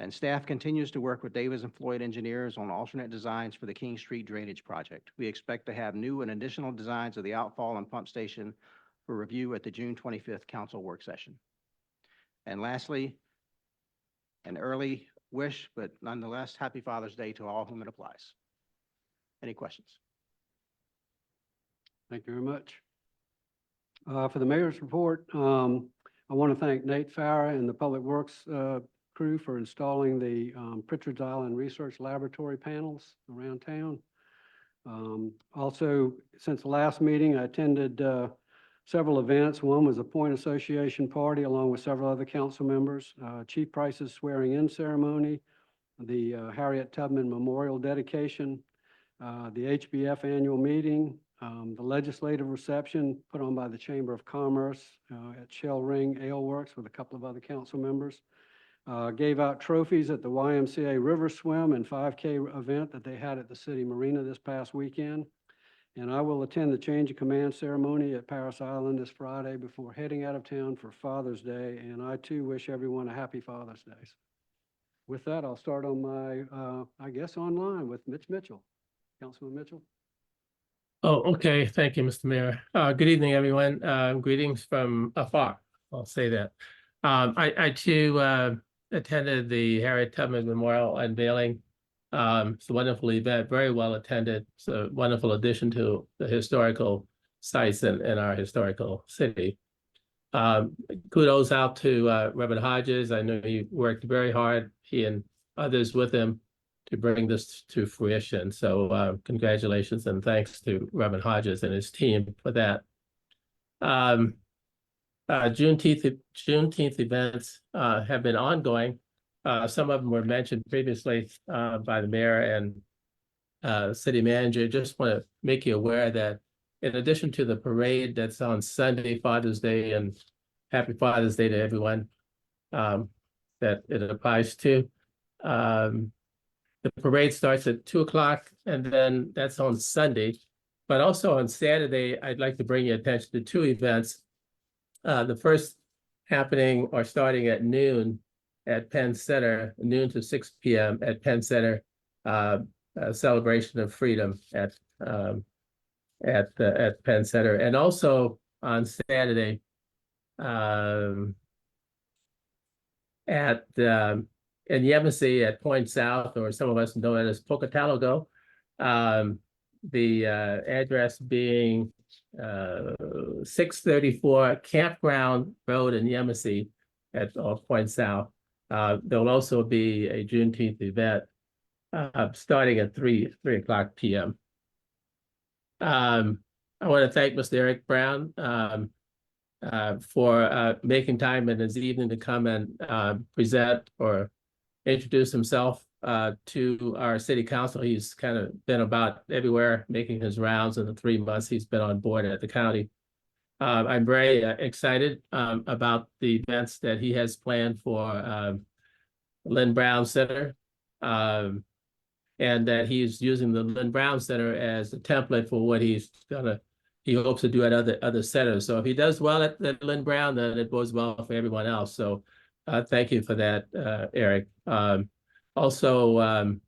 And staff continues to work with Davis and Floyd engineers on alternate designs for the King Street Drainage Project. We expect to have new and additional designs of the outfall and pump station for review at the June 25th council work session. And lastly, an early wish, but nonetheless, happy Father's Day to all whom it applies. Any questions? Thank you very much. For the mayor's report, I want to thank Nate Farah and the Public Works crew for installing the Pritchard's Island Research Laboratory panels around town. Also, since the last meeting, I attended several events. One was a Point Association party along with several other council members, Chief Price's swearing-in ceremony, the Harriet Tubman Memorial Dedication, the HBF Annual Meeting, the legislative reception put on by the Chamber of Commerce at Shell Ring Ale Works with a couple of other council members. Gave out trophies at the YMCA River Swim and 5K event that they had at the city marina this past weekend. And I will attend the change of command ceremony at Paris Island this Friday before heading out of town for Father's Day. And I too wish everyone a happy Father's Day. With that, I'll start on my, I guess, online with Mitch Mitchell. Councilman Mitchell. Oh, okay. Thank you, Mr. Mayor. Good evening, everyone. Greetings from afar. I'll say that. I too attended the Harriet Tubman Memorial unveiling. It's a wonderful event, very well attended. It's a wonderful addition to the historical sites in our historical city. Kudos out to Reverend Hodges. I know he worked very hard, he and others with him, to bring this to fruition. So congratulations and thanks to Reverend Hodges and his team for that. Juneteenth events have been ongoing. Some of them were mentioned previously by the mayor and city manager. Just want to make you aware that in addition to the parade that's on Sunday, Father's Day, and happy Father's Day to everyone that it applies to. The parade starts at 2 o'clock, and then that's on Sunday. But also on Saturday, I'd like to bring your attention to two events. The first happening or starting at noon at Penn Center, noon to 6 p.m. at Penn Center, a celebration of freedom at Penn Center, and also on Saturday in Yemassee at Point South, or some of us know it as Pocatalogo. The address being 634 Campground Road in Yemassee at Point South. There will also be a Juneteenth event starting at 3 o'clock p.m. I want to thank Mr. Eric Brown for making time in his evening to come and present or introduce himself to our city council. He's kind of been about everywhere making his rounds in the 3 months he's been on board at the county. I'm very excited about the events that he has planned for Lynn Brown Center, and that he's using the Lynn Brown Center as a template for what he hopes to do at other centers. So if he does well at Lynn Brown, then it bodes well for everyone else. So thank you for that, Eric. Also,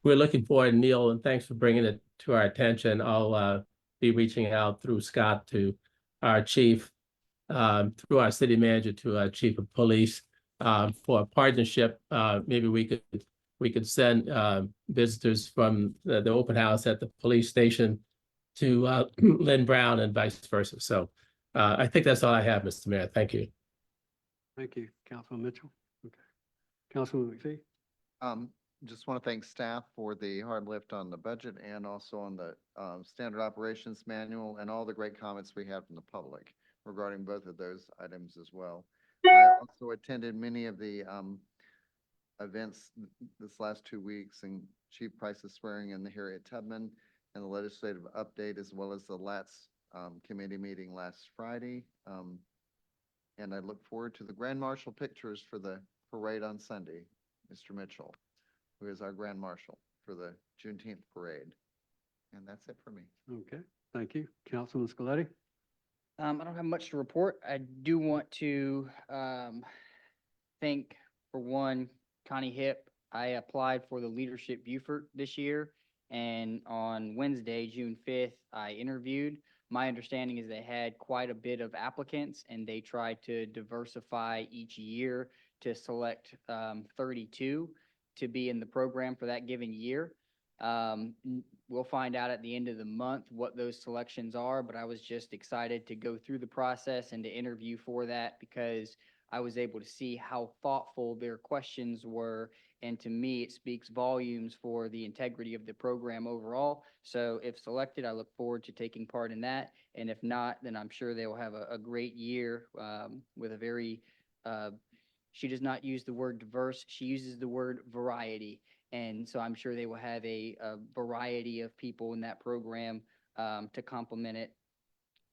we're looking forward, Neil, and thanks for bringing it to our attention. I'll be reaching out through Scott to our chief, through our city manager to our chief of police for a partnership. Maybe we could send visitors from the open house at the police station to Lynn Brown and vice versa. So I think that's all I have, Mr. Mayor. Thank you. Thank you, Councilman Mitchell. Okay. Councilman McPhee. Just want to thank staff for the hard lift on the budget and also on the standard operations manual and all the great comments we had from the public regarding both of those items as well. I also attended many of the events this last 2 weeks, and Chief Price's swearing in the Harriet Tubman and the legislative update, as well as the LATS committee meeting last Friday. And I look forward to the Grand Marshal pictures for the parade on Sunday, Mr. Mitchell, who is our Grand Marshal for the Juneteenth parade. And that's it for me. Okay, thank you. Councilman Scaletti. I don't have much to report. I do want to thank, for one, Connie Hip. I applied for the Leadership Beaufort this year, and on Wednesday, June 5th, I interviewed. My understanding is they had quite a bit of applicants, and they tried to diversify each year to select 32 to be in the program for that given year. We'll find out at the end of the month what those selections are, but I was just excited to go through the process and to interview for that because I was able to see how thoughtful their questions were. And to me, it speaks volumes for the integrity of the program overall. So if selected, I look forward to taking part in that. And if not, then I'm sure they will have a great year with a very She does not use the word diverse. She uses the word variety. And so I'm sure they will have a variety of people in that program to complement it,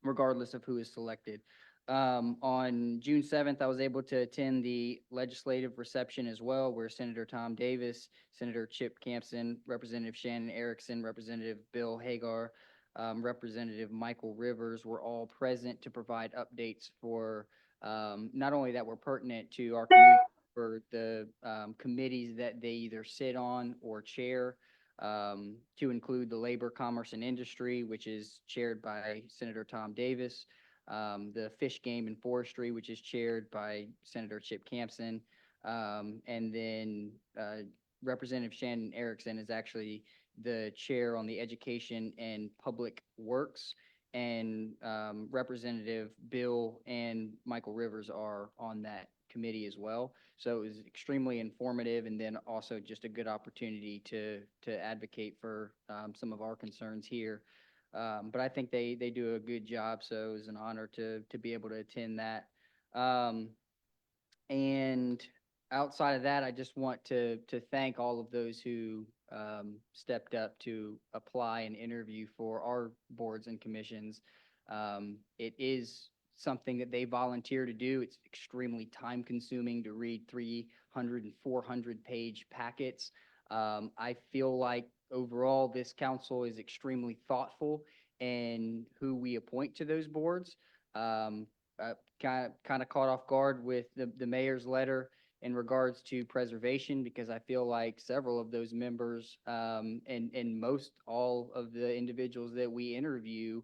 regardless of who is selected. On June 7th, I was able to attend the legislative reception as well, where Senator Tom Davis, Senator Chip Campson, Representative Shannon Erickson, Representative Bill Hagar, Representative Michael Rivers were all present to provide updates for not only that were pertinent to our community, for the committees that they either sit on or chair, to include the Labor, Commerce, and Industry, which is chaired by Senator Tom Davis, the Fish, Game, and Forestry, which is chaired by Senator Chip Campson, and then Representative Shannon Erickson is actually the chair on the Education and Public Works, and Representative Bill and Michael Rivers are on that committee as well. So it was extremely informative, and then also just a good opportunity to advocate for some of our concerns here. But I think they do a good job, so it was an honor to be able to attend that. And outside of that, I just want to thank all of those who stepped up to apply and interview for our boards and commissions. It is something that they volunteer to do. It's extremely time consuming to read 300 and 400 page packets. I feel like overall this council is extremely thoughtful in who we appoint to those boards. Kind of caught off guard with the mayor's letter in regards to preservation, because I feel like several of those members and most all of the individuals that we interview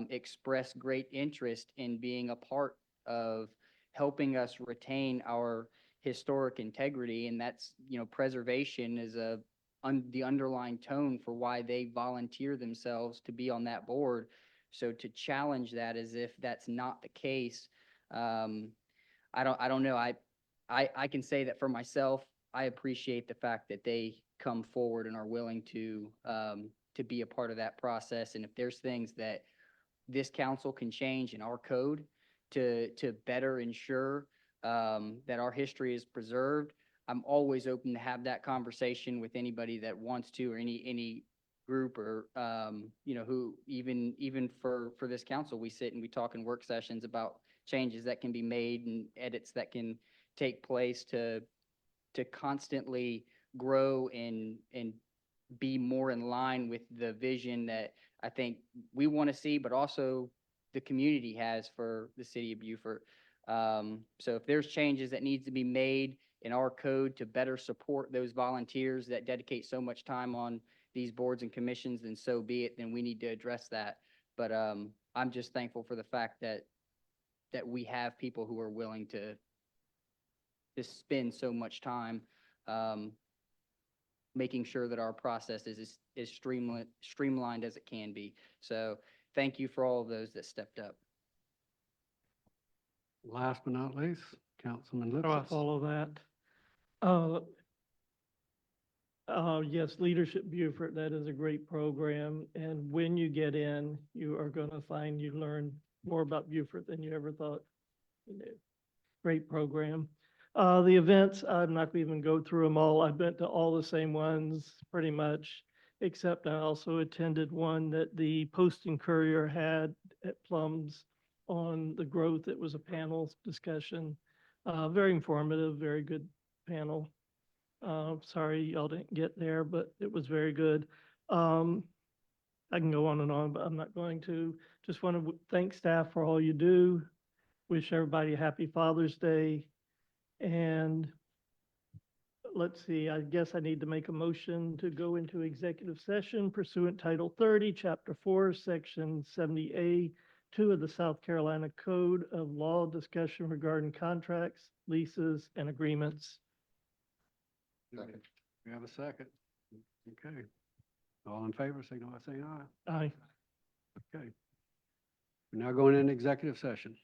express great interest in being a part of helping us retain our historic integrity. And that's, preservation is the underlying tone for why they volunteer themselves to be on that board. So to challenge that as if that's not the case, I don't know. I can say that for myself, I appreciate the fact that they come forward and are willing to be a part of that process. And if there's things that this council can change in our code to better ensure that our history is preserved, I'm always open to have that conversation with anybody that wants to, or any group, or who even for this council, we sit and we talk in work sessions about changes that can be made and edits that can take place to constantly grow and be more in line with the vision that I think we want to see, but also the community has for the city of Beaufort. So if there's changes that needs to be made in our code to better support those volunteers that dedicate so much time on these boards and commissions, then so be it, then we need to address that. But I'm just thankful for the fact that we have people who are willing to spend so much time making sure that our process is streamlined as it can be. So thank you for all of those that stepped up. Last but not least, Councilman How do I Lipsitz. follow that? Yes, Leadership Beaufort, that is a great program. And when you get in, you are going to find you learn more about Beaufort than you ever thought you knew. Great program. The events, I'm not going to even go through them all. I've been to all the same ones pretty much, except I also attended one that the Post and Courier had at Plums on the growth. It was a panel discussion. Very informative, very good panel. Sorry y'all didn't get there, but it was very good. I can go on and on, but I'm not going to. Just want to thank staff for all you do. Wish everybody a happy Father's Day. And let's see, I guess I need to make a motion to go into executive session pursuant Title 30, Chapter 4, Section 70A, 2 of the South Carolina Code of Law, discussion regarding contracts, leases, and agreements. Second. We have a second. Okay. All in favor, signal by saying aye. Aye. Okay. We're now going into executive session.